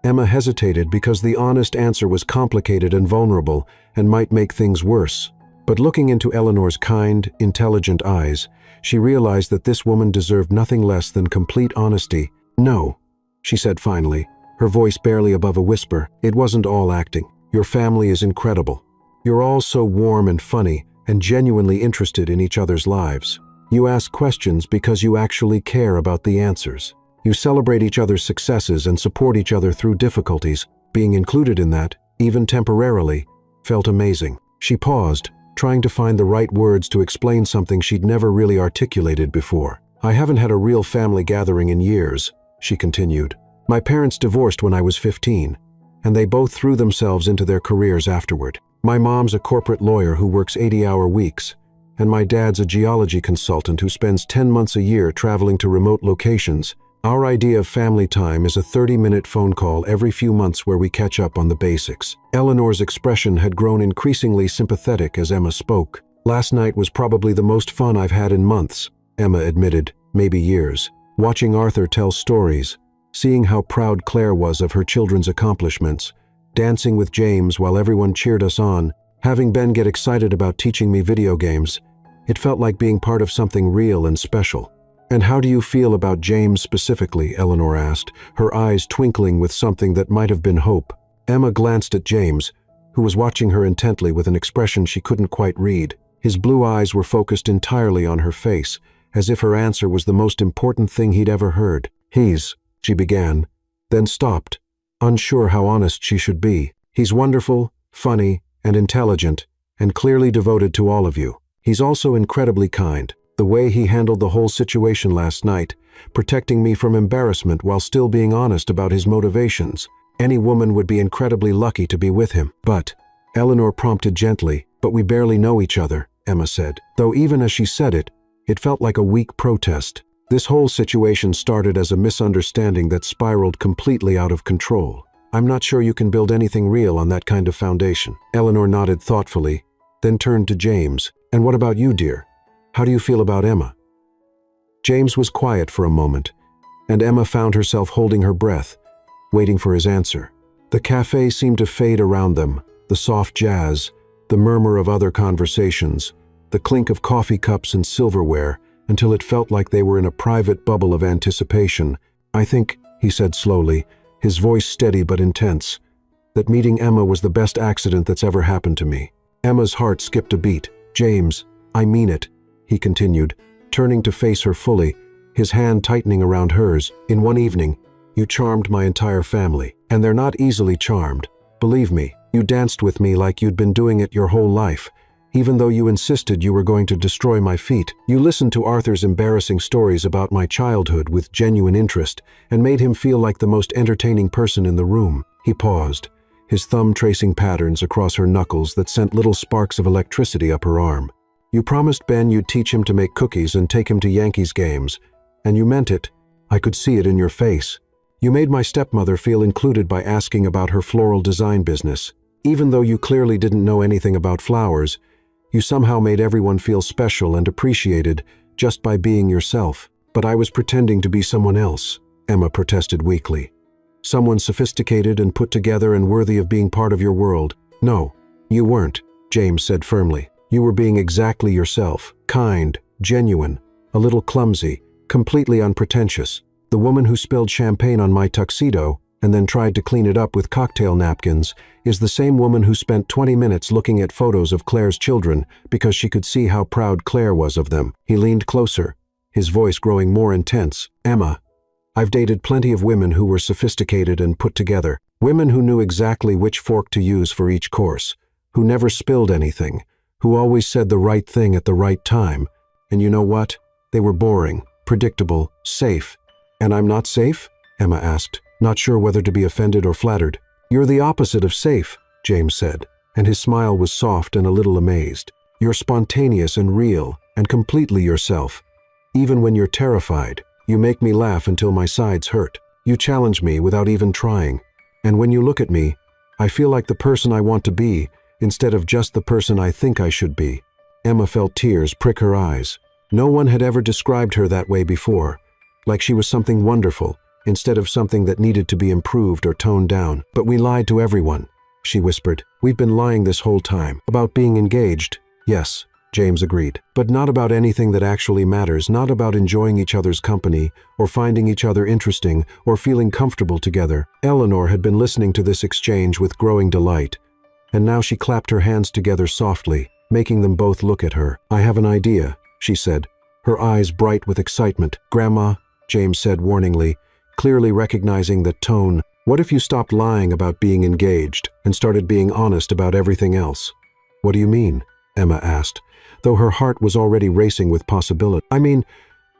Speaker 1: Emma hesitated because the honest answer was complicated and vulnerable and might make things worse. But looking into Eleanor's kind, intelligent eyes, she realized that this woman deserved nothing less than complete honesty. "No," she said finally, her voice barely above a whisper. "It wasn't all acting. Your family is incredible. You're all so warm and funny and genuinely interested in each other's lives. You ask questions because you actually care about the answers. You celebrate each other's successes and support each other through difficulties. Being included in that, even temporarily, felt amazing." She paused, trying to find the right words to explain something she'd never really articulated before. "I haven't had a real family gathering in years," she continued. "My parents divorced when I was 15, and they both threw themselves into their careers afterward. My mom's a corporate lawyer who works 80-hour weeks, and my dad's a geology consultant who spends 10 months a year traveling to remote locations. Our idea of family time is a 30-minute phone call every few months where we catch up on the basics." Eleanor's expression had grown increasingly sympathetic as Emma spoke. "Last night was probably the most fun I've had in months," Emma admitted, "maybe years. Watching Arthur tell stories, seeing how proud Claire was of her children's accomplishments, dancing with James while everyone cheered us on, having Ben get excited about teaching me video games. It felt like being part of something real and special." "And how do you feel about James specifically?" Eleanor asked, her eyes twinkling with something that might have been hope. Emma glanced at James, who was watching her intently with an expression she couldn't quite read. His blue eyes were focused entirely on her face, as if her answer was the most important thing he'd ever heard. She began, then stopped, unsure how honest she should be. "He's wonderful, funny, and intelligent, and clearly devoted to all of you. He's also incredibly kind. The way he handled the whole situation last night, protecting me from embarrassment while still being honest about his motivations. Any woman would be incredibly lucky to be with him." "But," Eleanor prompted gently, "but we barely know each other," Emma said. Though even as she said it, it felt like a weak protest. This whole situation started as a misunderstanding that spiraled completely out of control. "I'm not sure you can build anything real on that kind of foundation." Eleanor nodded thoughtfully, then turned to James. "And what about you, dear? How do you feel about Emma?" James was quiet for a moment, and Emma found herself holding her breath, waiting for his answer. The cafe seemed to fade around them, the soft jazz, the murmur of other conversations, the clink of coffee cups and silverware, until it felt like they were in a private bubble of anticipation. "I think," he said slowly, his voice steady but intense, "that meeting Emma was the best accident that's ever happened to me." Emma's heart skipped a beat. "James, I mean it," he continued, turning to face her fully, his hand tightening around hers. "In one evening, you charmed my entire family. And they're not easily charmed. Believe me, you danced with me like you'd been doing it your whole life, even though you insisted you were going to destroy my feet. You listened to Arthur's embarrassing stories about my childhood with genuine interest and made him feel like the most entertaining person in the room." He paused, his thumb tracing patterns across her knuckles that sent little sparks of electricity up her arm. "You promised Ben you'd teach him to make cookies and take him to Yankees games, and you meant it. I could see it in your face. You made my stepmother feel included by asking about her floral design business. Even though you clearly didn't know anything about flowers, you somehow made everyone feel special and appreciated just by being yourself." "But I was pretending to be someone else," Emma protested weakly. "Someone sophisticated and put together and worthy of being part of your world." "No, you weren't," James said firmly. "You were being exactly yourself, kind, genuine, a little clumsy, completely unpretentious. The woman who spilled champagne on my tuxedo and then tried to clean it up with cocktail napkins is the same woman who spent 20 minutes looking at photos of Claire's children because she could see how proud Claire was of them." He leaned closer, his voice growing more intense. "Emma, I've dated plenty of women who were sophisticated and put together, women who knew exactly which fork to use for each course, who never spilled anything, who always said the right thing at the right time. And you know what? They were boring, predictable, safe." "And I'm not safe?" Emma asked, not sure whether to be offended or flattered. "You're the opposite of safe," James said, and his smile was soft and a little amazed. "You're spontaneous and real, and completely yourself. Even when you're terrified, you make me laugh until my sides hurt. You challenge me without even trying. And when you look at me, I feel like the person I want to be, instead of just the person I think I should be." Emma felt tears prick her eyes. No one had ever described her that way before, like she was something wonderful, instead of something that needed to be improved or toned down. "But we lied to everyone," she whispered. "We've been lying this whole time. About being engaged. Yes, James agreed. But not about anything that actually matters, not about enjoying each other's company, or finding each other interesting, or feeling comfortable together. Eleanor had been listening to this exchange with growing delight, and now she clapped her hands together softly, making them both look at her. "I have an idea," she said, her eyes bright with excitement. "Grandma," James said warningly, clearly recognizing that tone. "What if you stopped lying about being engaged and started being honest about everything else?" "What do you mean?" Emma asked, though her heart was already racing with possibility. "I mean,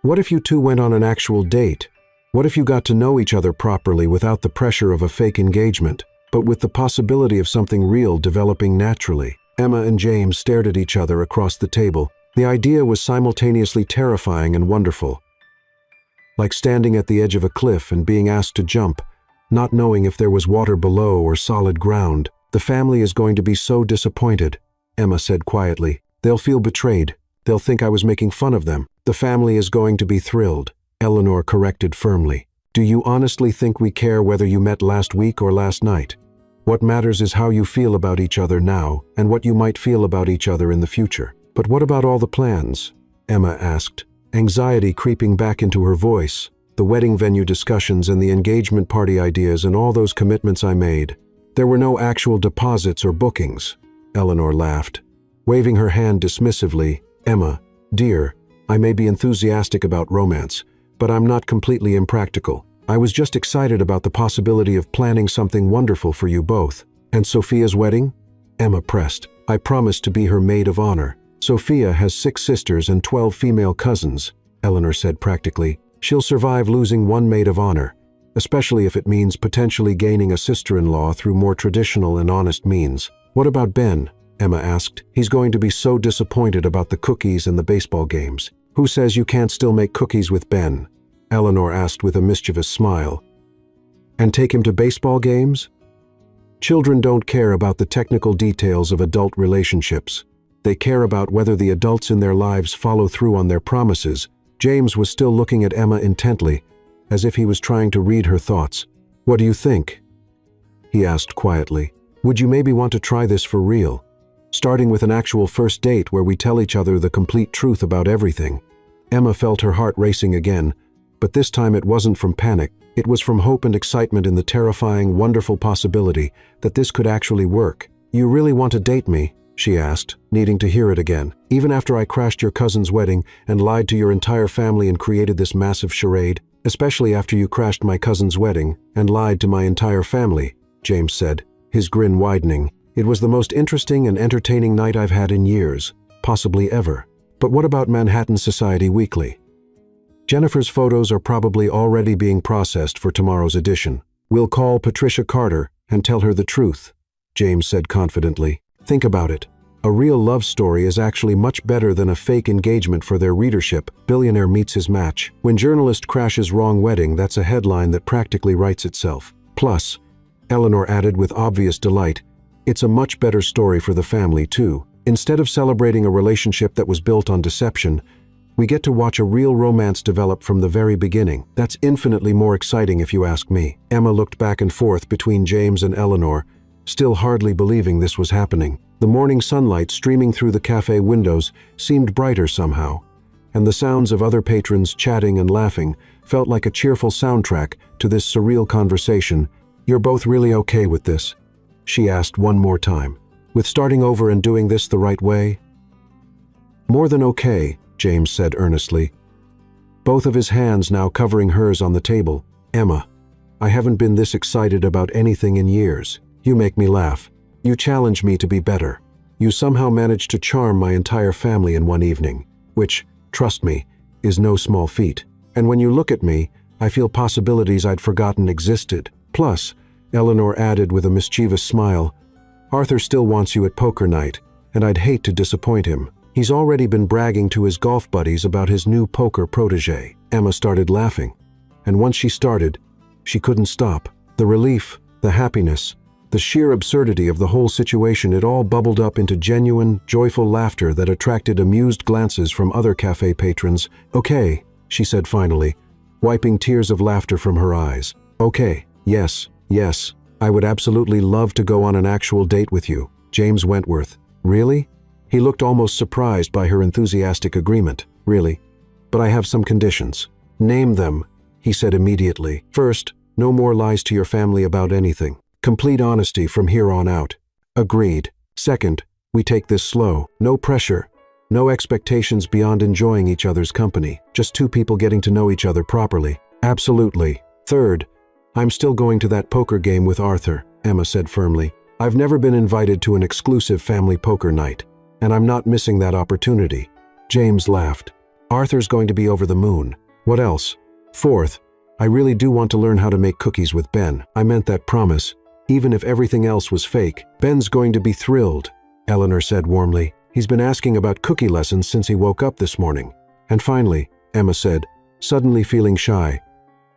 Speaker 1: what if you two went on an actual date? What if you got to know each other properly without the pressure of a fake engagement, but with the possibility of something real developing naturally?" Emma and James stared at each other across the table. The idea was simultaneously terrifying and wonderful. Like standing at the edge of a cliff and being asked to jump, not knowing if there was water below or solid ground. "The family is going to be so disappointed," Emma said quietly. "They'll feel betrayed. They'll think I was making fun of them. The family is going to be thrilled," Eleanor corrected firmly. "Do you honestly think we care whether you met last week or last night? What matters is how you feel about each other now and what you might feel about each other in the future." "But what about all the plans?" Emma asked, anxiety creeping back into her voice. "The wedding venue discussions and the engagement party ideas and all those commitments I made. There were no actual deposits or bookings." Eleanor laughed, waving her hand dismissively. "Emma, dear, I may be enthusiastic about romance, but I'm not completely impractical. I was just excited about the possibility of planning something wonderful for you both." "And Sophia's wedding?" Emma pressed. "I promised to be her maid of honor." "Sophia has 6 sisters and 12 female cousins," Eleanor said practically. "She'll survive losing one maid of honor, especially if it means potentially gaining a sister-in-law through more traditional and honest means." "What about Ben?" Emma asked. "He's going to be so disappointed about the cookies and the baseball games." "Who says you can't still make cookies with Ben?" Eleanor asked with a mischievous smile. "And take him to baseball games?" Children don't care about the technical details of adult relationships. They care about whether the adults in their lives follow through on their promises. James was still looking at Emma intently, as if he was trying to read her thoughts. "What do you think?" he asked quietly. "Would you maybe want to try this for real? Starting with an actual first date where we tell each other the complete truth about everything." Emma felt her heart racing again, but this time it wasn't from panic. It was from hope and excitement in the terrifying, wonderful possibility that this could actually work. "You really want to date me?" she asked, needing to hear it again. "Even after I crashed your cousin's wedding and lied to your entire family and created this massive charade? Especially after you crashed my cousin's wedding and lied to my entire family," James said, his grin widening. "It was the most interesting and entertaining night I've had in years, possibly ever." "But what about Manhattan Society Weekly?" "Jennifer's photos are probably already being processed for tomorrow's edition. We'll call Patricia Carter and tell her the truth," James said confidently. "Think about it. A real love story is actually much better than a fake engagement for their readership. Billionaire meets his match. When journalist crashes wrong wedding, that's a headline that practically writes itself. Plus," Eleanor added with obvious delight, "it's a much better story for the family too. Instead of celebrating a relationship that was built on deception, we get to watch a real romance develop from the very beginning. That's infinitely more exciting if you ask me." Emma looked back and forth between James and Eleanor, still hardly believing this was happening. The morning sunlight streaming through the cafe windows seemed brighter somehow, and the sounds of other patrons chatting and laughing felt like a cheerful soundtrack to this surreal conversation. "You're both really okay with this?" she asked one more time. "With starting over and doing this the right way?" "More than okay," James said earnestly, both of his hands now covering hers on the table. "Emma, I haven't been this excited about anything in years. You make me laugh. You challenge me to be better. You somehow managed to charm my entire family in one evening, which, trust me, is no small feat. And when you look at me, I feel possibilities I'd forgotten existed. Plus," Eleanor added with a mischievous smile, "Arthur still wants you at poker night, and I'd hate to disappoint him. He's already been bragging to his golf buddies about his new poker protege." Emma started laughing, and once she started, she couldn't stop. The relief, the happiness, the sheer absurdity of the whole situation, it all bubbled up into genuine, joyful laughter that attracted amused glances from other cafe patrons. "Okay," she said finally, wiping tears of laughter from her eyes. "Okay, yes, I would absolutely love to go on an actual date with you." James Wentworth. "Really?" He looked almost surprised by her enthusiastic agreement. Really? But I have some conditions. Name them, he said immediately. First, no more lies to your family about anything. Complete honesty from here on out. Agreed. Second, we take this slow. No pressure. No expectations beyond enjoying each other's company. Just two people getting to know each other properly. Absolutely. Third, I'm still going to that poker game with Arthur, Emma said firmly. I've never been invited to an exclusive family poker night, and I'm not missing that opportunity. James laughed. Arthur's going to be over the moon. What else? Fourth, I really do want to learn how to make cookies with Ben. I meant that promise, even if everything else was fake. Ben's going to be thrilled, Eleanor said warmly. He's been asking about cookie lessons since he woke up this morning. And finally, Emma said, suddenly feeling shy,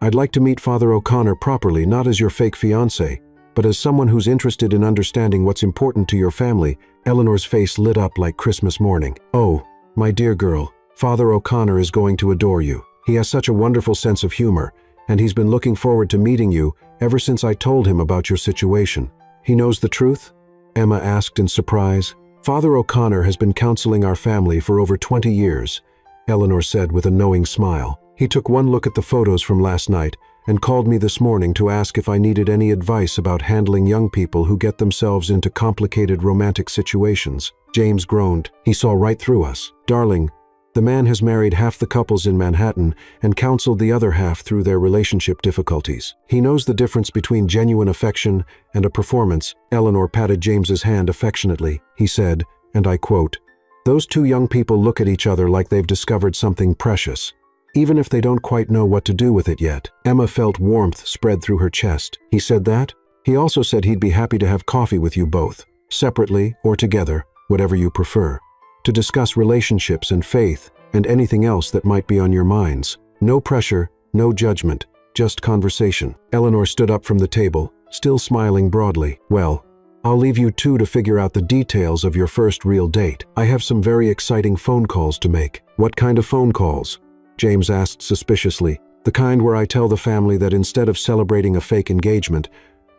Speaker 1: I'd like to meet Father O'Connor properly, not as your fake fiancé, but as someone who's interested in understanding what's important to your family. Eleanor's face lit up like Christmas morning. Oh, my dear girl, Father O'Connor is going to adore you. He has such a wonderful sense of humor, and he's been looking forward to meeting you ever since I told him about your situation. He knows the truth? Emma asked in surprise. Father O'Connor has been counseling our family for over 20 years, Eleanor said with a knowing smile. He took one look at the photos from last night and called me this morning to ask if I needed any advice about handling young people who get themselves into complicated romantic situations. James groaned. He saw right through us. Darling, the man has married half the couples in Manhattan and counseled the other half through their relationship difficulties. He knows the difference between genuine affection and a performance. Eleanor patted James's hand affectionately. He said, and I quote, those two young people look at each other like they've discovered something precious, even if they don't quite know what to do with it yet. Emma felt warmth spread through her chest. He said that? He also said he'd be happy to have coffee with you both, separately or together, whatever you prefer, to discuss relationships and faith and anything else that might be on your minds. No pressure, no judgment, just conversation. Eleanor stood up from the table, still smiling broadly. Well, I'll leave you two to figure out the details of your first real date. I have some very exciting phone calls to make. What kind of phone calls? James asked suspiciously. The kind where I tell the family that instead of celebrating a fake engagement,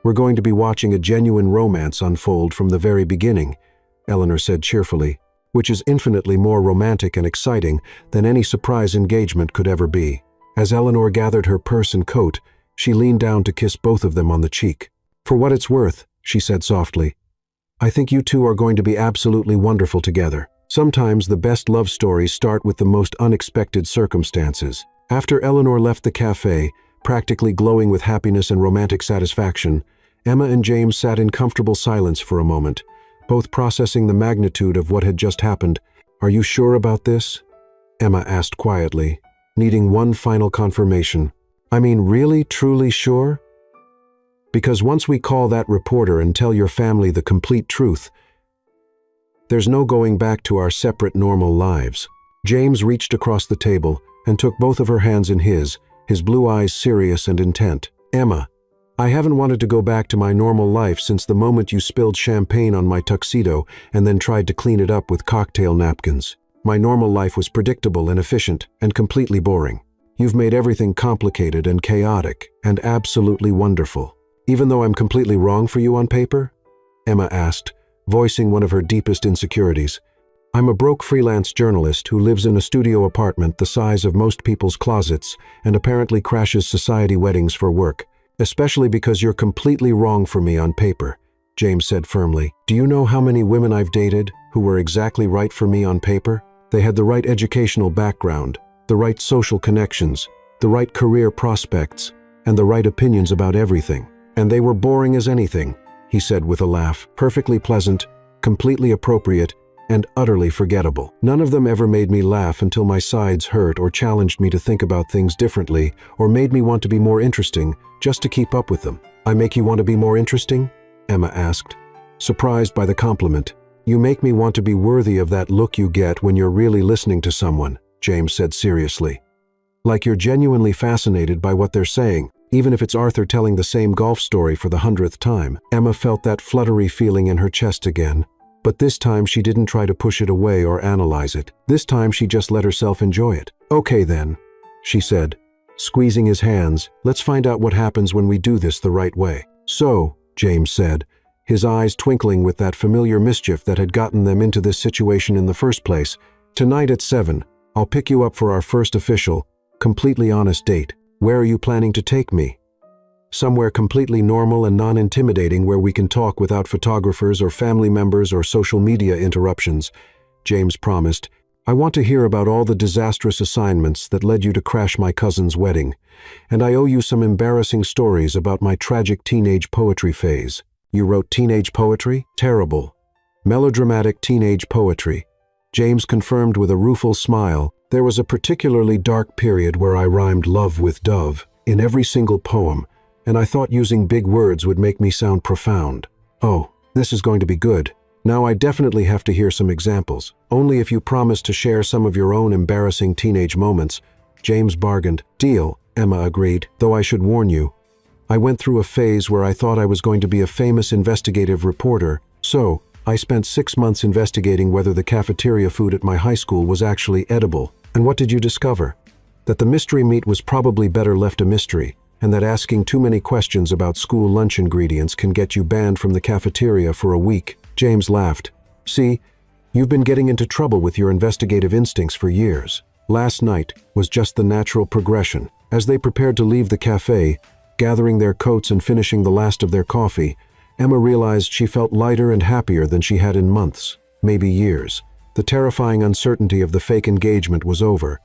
Speaker 1: we're going to be watching a genuine romance unfold from the very beginning, Eleanor said cheerfully, which is infinitely more romantic and exciting than any surprise engagement could ever be. As Eleanor gathered her purse and coat, she leaned down to kiss both of them on the cheek. For what it's worth, she said softly, I think you two are going to be absolutely wonderful together. Sometimes the best love stories start with the most unexpected circumstances. After Eleanor left the cafe, practically glowing with happiness and romantic satisfaction, Emma and James sat in comfortable silence for a moment, both processing the magnitude of what had just happened. Are you sure about this? Emma asked quietly, needing one final confirmation. I mean, really, truly sure? Because once we call that reporter and tell your family the complete truth, there's no going back to our separate normal lives. James reached across the table and took both of her hands in his blue eyes serious and intent. Emma, I haven't wanted to go back to my normal life since the moment you spilled champagne on my tuxedo and then tried to clean it up with cocktail napkins. My normal life was predictable and efficient and completely boring. You've made everything complicated and chaotic and absolutely wonderful. Even though I'm completely wrong for you on paper? Emma asked, voicing one of her deepest insecurities. I'm a broke freelance journalist who lives in a studio apartment the size of most people's closets and apparently crashes society weddings for work. Especially because you're completely wrong for me on paper, James said firmly. Do you know how many women I've dated who were exactly right for me on paper? They had the right educational background, the right social connections, the right career prospects, and the right opinions about everything. And they were boring as anything, he said with a laugh, perfectly pleasant, completely appropriate, and utterly forgettable. None of them ever made me laugh until my sides hurt or challenged me to think about things differently or made me want to be more interesting just to keep up with them. I make you want to be more interesting? Emma asked, surprised by the compliment. You make me want to be worthy of that look you get when you're really listening to someone, James said seriously. Like you're genuinely fascinated by what they're saying, even if it's Arthur telling the same golf story for the 100th time. Emma felt that fluttery feeling in her chest again. But this time she didn't try to push it away or analyze it. This time she just let herself enjoy it. Okay then, she said, squeezing his hands, let's find out what happens when we do this the right way. So, James said, his eyes twinkling with that familiar mischief that had gotten them into this situation in the first place. "Tonight at 7, I'll pick you up for our first official, completely honest date. Where are you planning to take me?" "Somewhere completely normal and non-intimidating where we can talk without photographers or family members or social media interruptions," James promised. "I want to hear about all the disastrous assignments that led you to crash my cousin's wedding, and I owe you some embarrassing stories about my tragic teenage poetry phase." "You wrote teenage poetry? Terrible. Melodramatic teenage poetry," James confirmed with a rueful smile. "There was a particularly dark period where I rhymed love with dove in every single poem, and I thought using big words would make me sound profound." "Oh, this is going to be good. Now I definitely have to hear some examples. Only if you promise to share some of your own embarrassing teenage moments," James bargained. "Deal," Emma agreed, "though I should warn you, I went through a phase where I thought I was going to be a famous investigative reporter, so I spent 6 months investigating whether the cafeteria food at my high school was actually edible." "And what did you discover?" "That the mystery meat was probably better left a mystery, and that asking too many questions about school lunch ingredients can get you banned from the cafeteria for a week." James laughed. "See, you've been getting into trouble with your investigative instincts for years. Last night was just the natural progression." As they prepared to leave the cafe, gathering their coats and finishing the last of their coffee, Emma realized she felt lighter and happier than she had in months, maybe years. The terrifying uncertainty of the fake engagement was over,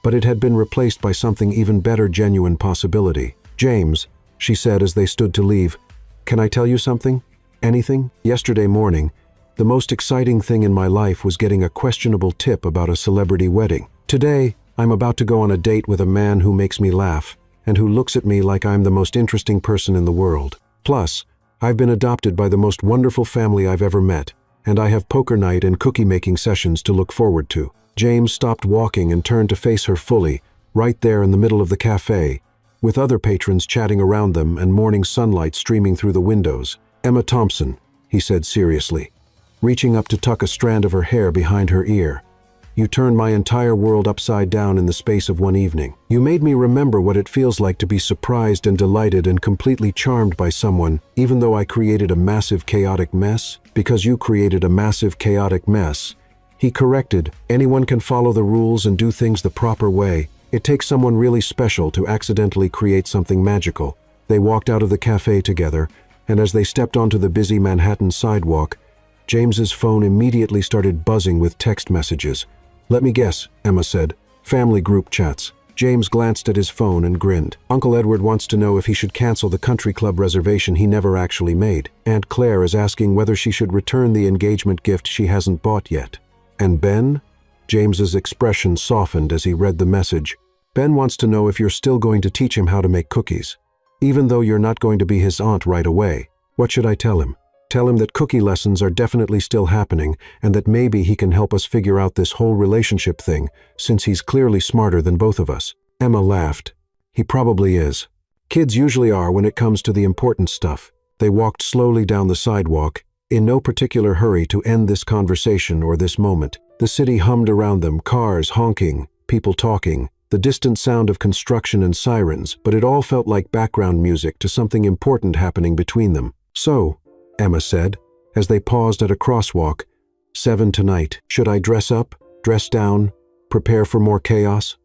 Speaker 1: but it had been replaced by something even better: genuine possibility. "James," she said as they stood to leave, "can I tell you something? Anything? Yesterday morning, the most exciting thing in my life was getting a questionable tip about a celebrity wedding. Today, I'm about to go on a date with a man who makes me laugh, and who looks at me like I'm the most interesting person in the world. Plus, I've been adopted by the most wonderful family I've ever met, and I have poker night and cookie-making sessions to look forward to." James stopped walking and turned to face her fully, right there in the middle of the cafe, with other patrons chatting around them and morning sunlight streaming through the windows. "Emma Thompson," he said seriously, reaching up to tuck a strand of her hair behind her ear, "you turned my entire world upside down in the space of one evening. You made me remember what it feels like to be surprised and delighted and completely charmed by someone, even though I created a massive chaotic mess. Because you created a massive chaotic mess," he corrected. "Anyone can follow the rules and do things the proper way. It takes someone really special to accidentally create something magical." They walked out of the cafe together, and as they stepped onto the busy Manhattan sidewalk, James's phone immediately started buzzing with text messages. "Let me guess," Emma said. "Family group chats." James glanced at his phone and grinned. "Uncle Edward wants to know if he should cancel the country club reservation he never actually made. Aunt Claire is asking whether she should return the engagement gift she hasn't bought yet. And Ben?" James's expression softened as he read the message. "Ben wants to know if you're still going to teach him how to make cookies, even though you're not going to be his aunt right away. What should I tell him? Tell him that cookie lessons are definitely still happening, and that maybe he can help us figure out this whole relationship thing, since he's clearly smarter than both of us." Emma laughed. "He probably is. Kids usually are when it comes to the important stuff." They walked slowly down the sidewalk, in no particular hurry to end this conversation or this moment. The city hummed around them, cars honking, people talking, the distant sound of construction and sirens, but it all felt like background music to something important happening between them. "So," Emma said, as they paused at a crosswalk, 7 tonight. "Should I dress up, dress down, prepare for more chaos?"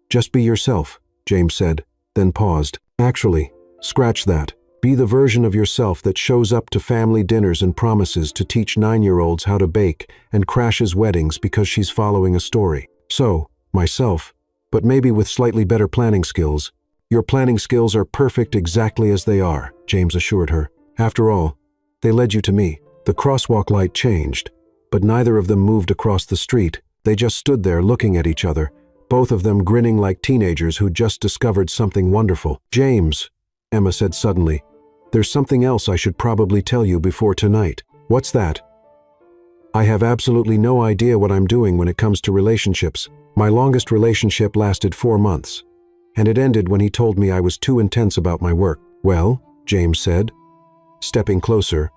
Speaker 1: "Just be yourself," James said, then paused. "Actually, scratch that. Be the version of yourself that shows up to family dinners and promises to teach 9-year-olds how to bake and crashes weddings because she's following a story." "So, myself, but maybe with slightly better planning skills." "Your planning skills are perfect exactly as they are," James assured her. "After all, they led you to me." The crosswalk light changed, but neither of them moved across the street. They just stood there looking at each other, both of them grinning like teenagers who'd just discovered something wonderful. "James," Emma said suddenly, "there's something else I should probably tell you before tonight." "What's that?" "I have absolutely no idea what I'm doing when it comes to relationships. My longest relationship lasted 4 months, and it ended when he told me I was too intense about my work." "Well," James said, stepping closer,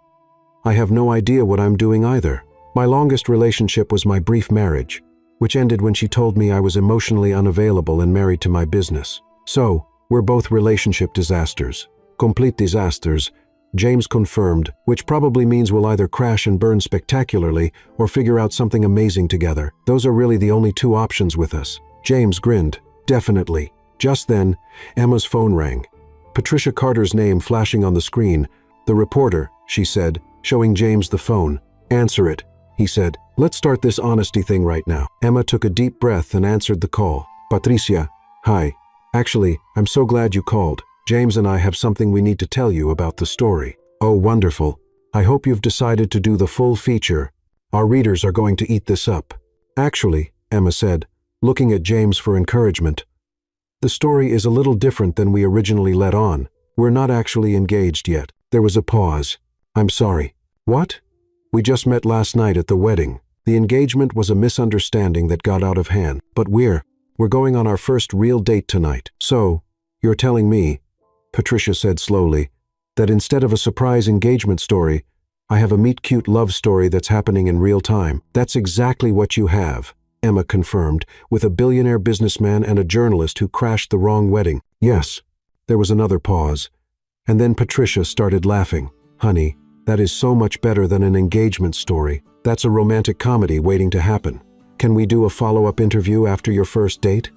Speaker 1: "I have no idea what I'm doing either. My longest relationship was my brief marriage, which ended when she told me I was emotionally unavailable and married to my business. So, we're both relationship disasters. Complete disasters, James confirmed, which probably means we'll either crash and burn spectacularly or figure out something amazing together. Those are really the only two options with us. James grinned. Definitely. Just then, Emma's phone rang. Patricia Carter's name flashing on the screen. The reporter, she said, showing James the phone. Answer it, he said. Let's start this honesty thing right now. Emma took a deep breath and answered the call. Patricia, hi. Actually, I'm so glad you called. James and I have something we need to tell you about the story. Oh, wonderful. I hope you've decided to do the full feature. Our readers are going to eat this up. Actually, Emma said, looking at James for encouragement, the story is a little different than we originally let on. We're not actually engaged yet. There was a pause. I'm sorry. What? We just met last night at the wedding. The engagement was a misunderstanding that got out of hand. But we're going on our first real date tonight. So, you're telling me, Patricia said slowly, that instead of a surprise engagement story, I have a meet-cute love story that's happening in real time. That's exactly what you have, Emma confirmed, with a billionaire businessman and a journalist who crashed the wrong wedding. Yes. There was another pause. And then Patricia started laughing. Honey, that is so much better than an engagement story. That's a romantic comedy waiting to happen. Can we do a follow-up interview after your first date?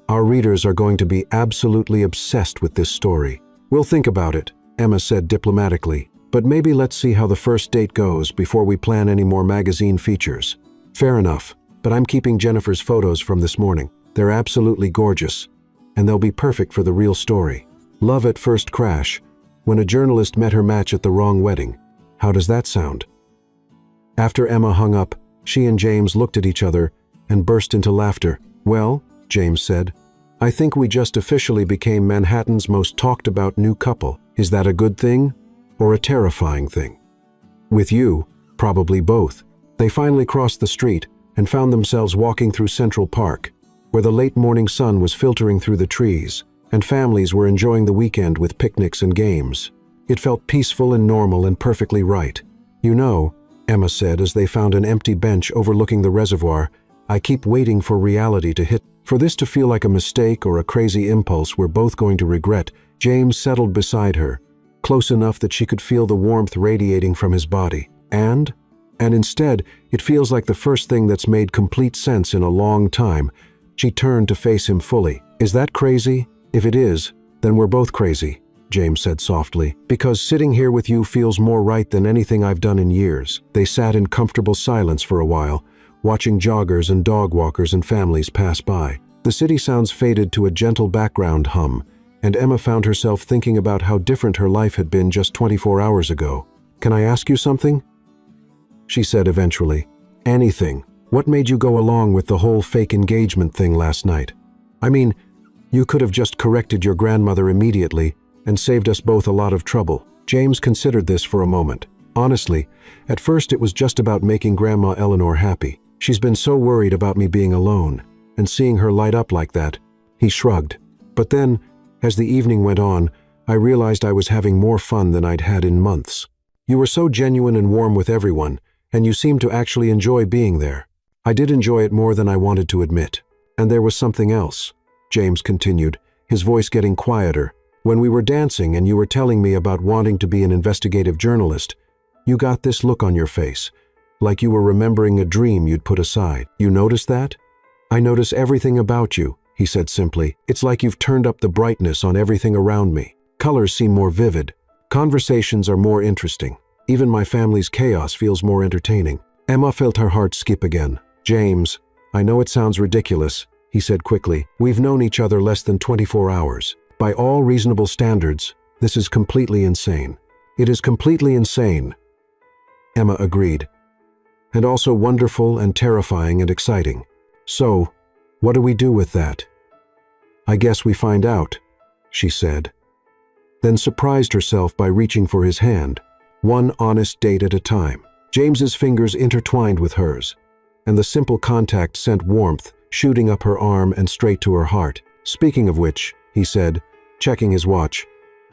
Speaker 1: Our readers are going to be absolutely obsessed with this story. We'll think about it, Emma said diplomatically. But maybe let's see how the first date goes before we plan any more magazine features. Fair enough, but I'm keeping Jennifer's photos from this morning. They're absolutely gorgeous, and they'll be perfect for the real story. Love at first crash, when a journalist met her match at the wrong wedding. How does that sound? After Emma hung up, she and James looked at each other and burst into laughter. Well, James said, I think we just officially became Manhattan's most talked about new couple. Is that a good thing or a terrifying thing? With you, probably both. They finally crossed the street and found themselves walking through Central Park, where the late morning sun was filtering through the trees, and families were enjoying the weekend with picnics and games. It felt peaceful and normal and perfectly right. You know, Emma said as they found an empty bench overlooking the reservoir, I keep waiting for reality to hit. For this to feel like a mistake or a crazy impulse we're both going to regret, James settled beside her, close enough that she could feel the warmth radiating from his body. And instead, it feels like the first thing that's made complete sense in a long time. She turned to face him fully. Is that crazy? If it is, then we're both crazy, James said softly, because sitting here with you feels more right than anything I've done in years. They sat in comfortable silence for a while, watching joggers and dog walkers and families pass by. The city sounds faded to a gentle background hum, and Emma found herself thinking about how different her life had been just 24 hours ago. Can I ask you something? She said eventually. Anything. What made you go along with the whole fake engagement thing last night? I mean, you could have just corrected your grandmother immediately and saved us both a lot of trouble. James considered this for a moment. Honestly, at first it was just about making Grandma Eleanor happy. She's been so worried about me being alone, and seeing her light up like that. He shrugged. But then, as the evening went on, I realized I was having more fun than I'd had in months. You were so genuine and warm with everyone, and you seemed to actually enjoy being there. I did enjoy it more than I wanted to admit. And there was something else, James continued, his voice getting quieter. When we were dancing and you were telling me about wanting to be an investigative journalist, you got this look on your face, like you were remembering a dream you'd put aside. You noticed that? I notice everything about you, he said simply. It's like you've turned up the brightness on everything around me. Colors seem more vivid. Conversations are more interesting. Even my family's chaos feels more entertaining. Emma felt her heart skip again. James, I know it sounds ridiculous, he said quickly. We've known each other less than 24 hours. By all reasonable standards, this is completely insane. It is completely insane. Emma agreed. And also wonderful and terrifying and exciting. So, what do we do with that? I guess we find out, she said. Then surprised herself by reaching for his hand, one honest date at a time. James's fingers intertwined with hers, and the simple contact sent warmth shooting up her arm and straight to her heart. Speaking of which, he said, checking his watch,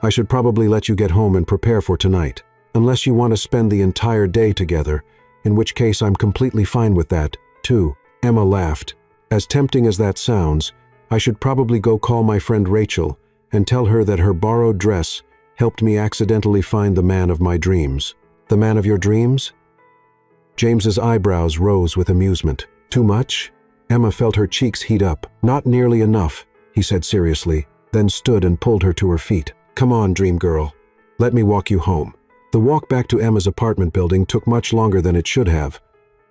Speaker 1: I should probably let you get home and prepare for tonight, unless you want to spend the entire day together, in which case I'm completely fine with that, too. Emma laughed. As tempting as that sounds, I should probably go call my friend Rachel and tell her that her borrowed dress helped me accidentally find the man of my dreams. The man of your dreams? James's eyebrows rose with amusement. Too much? Emma felt her cheeks heat up. Not nearly enough, he said seriously, then stood and pulled her to her feet. Come on, dream girl. Let me walk you home. The walk back to Emma's apartment building took much longer than it should have,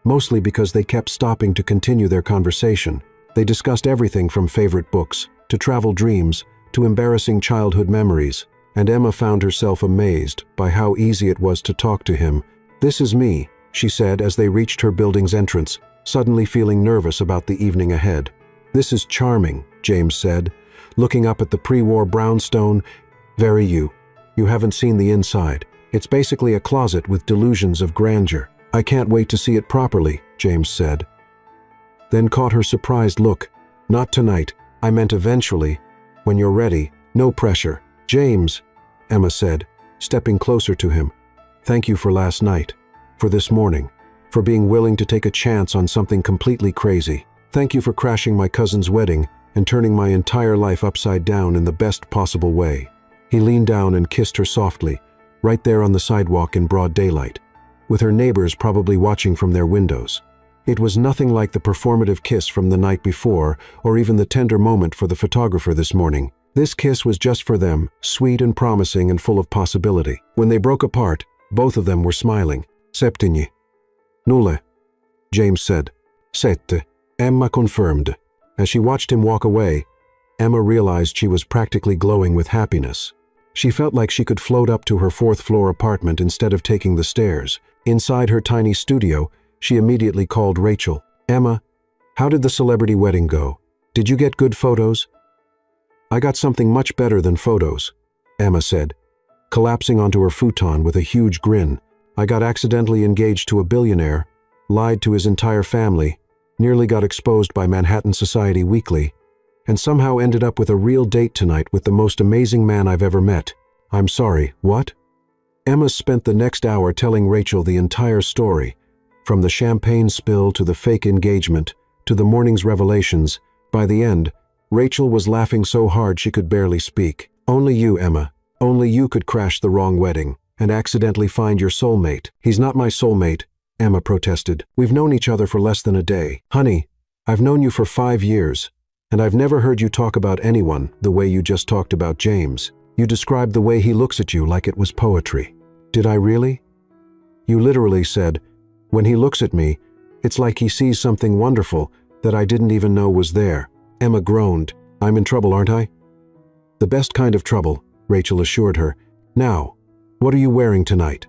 Speaker 1: mostly because they kept stopping to continue their conversation. They discussed everything from favorite books, to travel dreams, to embarrassing childhood memories, and Emma found herself amazed by how easy it was to talk to him. This is me, she said as they reached her building's entrance, suddenly feeling nervous about the evening ahead. This is charming, James said, looking up at the pre-war brownstone. Very you. You haven't seen the inside. It's basically a closet with delusions of grandeur. I can't wait to see it properly, James said. Then caught her surprised look. Not tonight. I meant eventually. When you're ready. No pressure. James, Emma said, stepping closer to him. Thank you for last night. For this morning. For being willing to take a chance on something completely crazy. Thank you for crashing my cousin's wedding and turning my entire life upside down in the best possible way. He leaned down and kissed her softly, right there on the sidewalk in broad daylight, with her neighbors probably watching from their windows. It was nothing like the performative kiss from the night before, or even the tender moment for the photographer this morning. This kiss was just for them, sweet and promising and full of possibility. When they broke apart, both of them were smiling. Septigni. Nulla, James said. Sette, Emma confirmed. As she watched him walk away, Emma realized she was practically glowing with happiness. She felt like she could float up to her fourth-floor apartment instead of taking the stairs. Inside her tiny studio, she immediately called Rachel. Emma, how did the celebrity wedding go? Did you get good photos? I got something much better than photos, Emma said, collapsing onto her futon with a huge grin. I got accidentally engaged to a billionaire, lied to his entire family, nearly got exposed by Manhattan Society Weekly, and somehow ended up with a real date tonight with the most amazing man I've ever met. I'm sorry, what? Emma spent the next hour telling Rachel the entire story, from the champagne spill to the fake engagement, to the morning's revelations. By the end, Rachel was laughing so hard she could barely speak. Only you, Emma, only you could crash the wrong wedding and accidentally find your soulmate. He's not my soulmate, Emma protested. We've known each other for less than a day. Honey, I've known you for 5 years. And I've never heard you talk about anyone the way you just talked about James. You described the way he looks at you like it was poetry. Did I really? You literally said, when he looks at me, it's like he sees something wonderful that I didn't even know was there. Emma groaned. I'm in trouble, aren't I? The best kind of trouble, Rachel assured her. Now, what are you wearing tonight?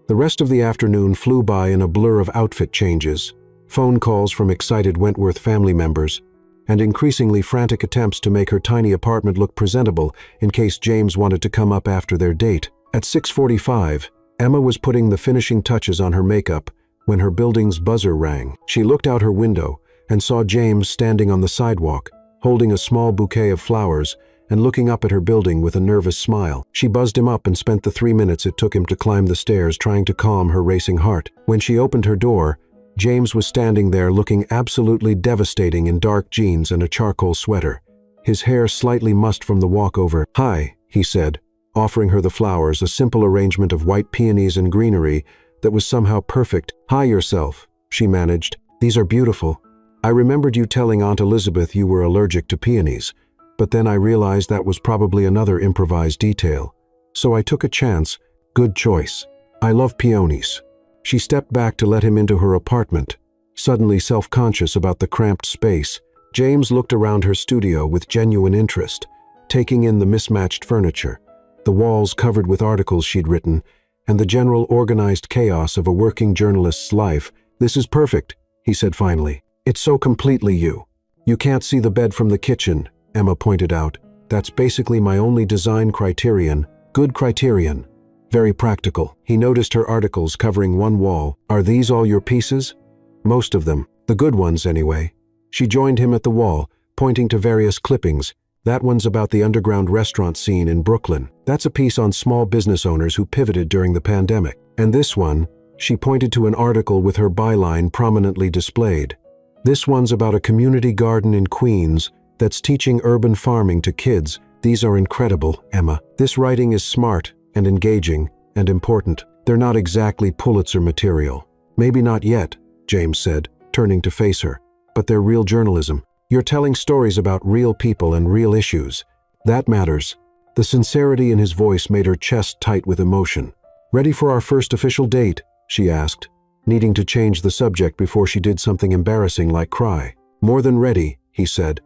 Speaker 1: The rest of the afternoon flew by in a blur of outfit changes, phone calls from excited Wentworth family members, and increasingly frantic attempts to make her tiny apartment look presentable in case James wanted to come up after their date. At 6:45, Emma was putting the finishing touches on her makeup when her building's buzzer rang. She looked out her window and saw James standing on the sidewalk, holding a small bouquet of flowers and looking up at her building with a nervous smile. She buzzed him up and spent the 3 minutes it took him to climb the stairs trying to calm her racing heart. When she opened her door, James was standing there looking absolutely devastating in dark jeans and a charcoal sweater, his hair slightly mussed from the walkover. Hi, he said, offering her the flowers, a simple arrangement of white peonies and greenery that was somehow perfect. Hi yourself, she managed. These are beautiful. I remembered you telling Aunt Elizabeth you were allergic to peonies, but then I realized that was probably another improvised detail. So I took a chance. Good choice. I love peonies. She stepped back to let him into her apartment, suddenly self-conscious about the cramped space. James looked around her studio with genuine interest, taking in the mismatched furniture, the walls covered with articles she'd written, and the general organized chaos of a working journalist's life. This is perfect, he said finally. It's so completely you. You can't see the bed from the kitchen, Emma pointed out. That's basically my only design criterion. Good criterion. Very practical. He noticed her articles covering one wall. Are these all your pieces? Most of them. The good ones, anyway. She joined him at the wall, pointing to various clippings. That one's about the underground restaurant scene in Brooklyn. That's a piece on small business owners who pivoted during the pandemic. And this one, she pointed to an article with her byline prominently displayed. This one's about a community garden in Queens that's teaching urban farming to kids These are incredible, Emma. This writing is smart and engaging and important. They're not exactly Pulitzer material. Maybe not yet, James said, turning to face her. But they're real journalism. You're telling stories about real people and real issues. That matters. The sincerity in his voice made her chest tight with emotion. Ready for our first official date? She asked, needing to change the subject before she did something embarrassing like cry. More than ready, he said,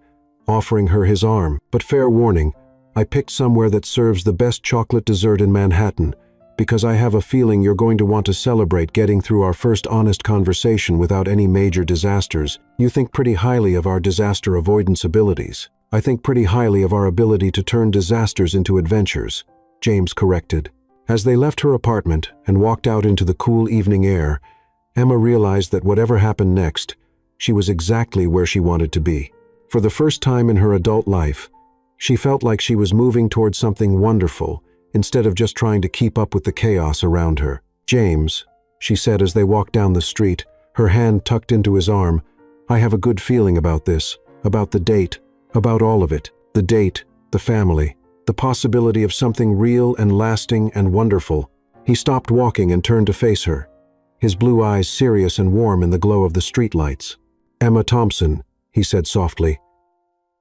Speaker 1: offering her his arm. But fair warning, I picked somewhere that serves the best chocolate dessert in Manhattan, because I have a feeling you're going to want to celebrate getting through our first honest conversation without any major disasters. You think pretty highly of our disaster avoidance abilities. I think pretty highly of our ability to turn disasters into adventures, James corrected. As they left her apartment and walked out into the cool evening air, Emma realized that whatever happened next, she was exactly where she wanted to be. For the first time in her adult life, she felt like she was moving towards something wonderful, instead of just trying to keep up with the chaos around her. James, she said as they walked down the street, her hand tucked into his arm, I have a good feeling about this, about the date, about all of it. The date, the family, the possibility of something real and lasting and wonderful. He stopped walking and turned to face her, his blue eyes serious and warm in the glow of the streetlights. Emma Thompson, he said softly,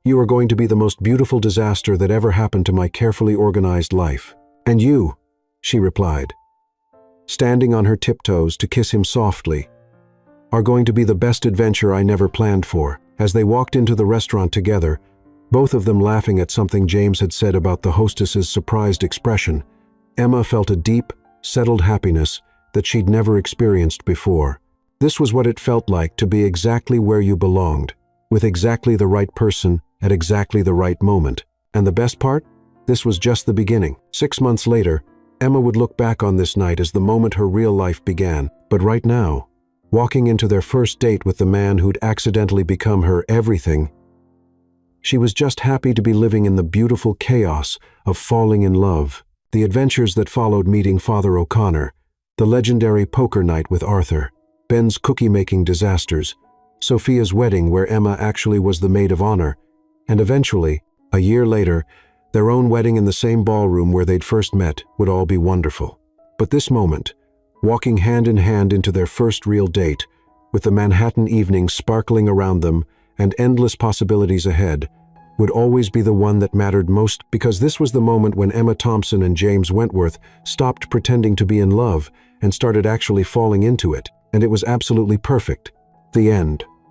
Speaker 1: you are going to be the most beautiful disaster that ever happened to my carefully organized life. And you, she replied, standing on her tiptoes to kiss him softly, are going to be the best adventure I never planned for. As they walked into the restaurant together, both of them laughing at something James had said about the hostess's surprised expression, Emma felt a deep, settled happiness that she'd never experienced before. This was what it felt like to be exactly where you belonged, with exactly the right person at exactly the right moment. And the best part? This was just the beginning. 6 months later, Emma would look back on this night as the moment her real life began. But right now, walking into their first date with the man who'd accidentally become her everything, she was just happy to be living in the beautiful chaos of falling in love. The adventures that followed meeting Father O'Connor, the legendary poker night with Arthur, Ben's cookie-making disasters, Sophia's wedding where Emma actually was the maid of honor, and eventually, a year later, their own wedding in the same ballroom where they'd first met would all be wonderful. But this moment, walking hand in hand into their first real date, with the Manhattan evening sparkling around them and endless possibilities ahead, would always be the one that mattered most, because this was the moment when Emma Thompson and James Wentworth stopped pretending to be in love and started actually falling into it, and it was absolutely perfect. The end.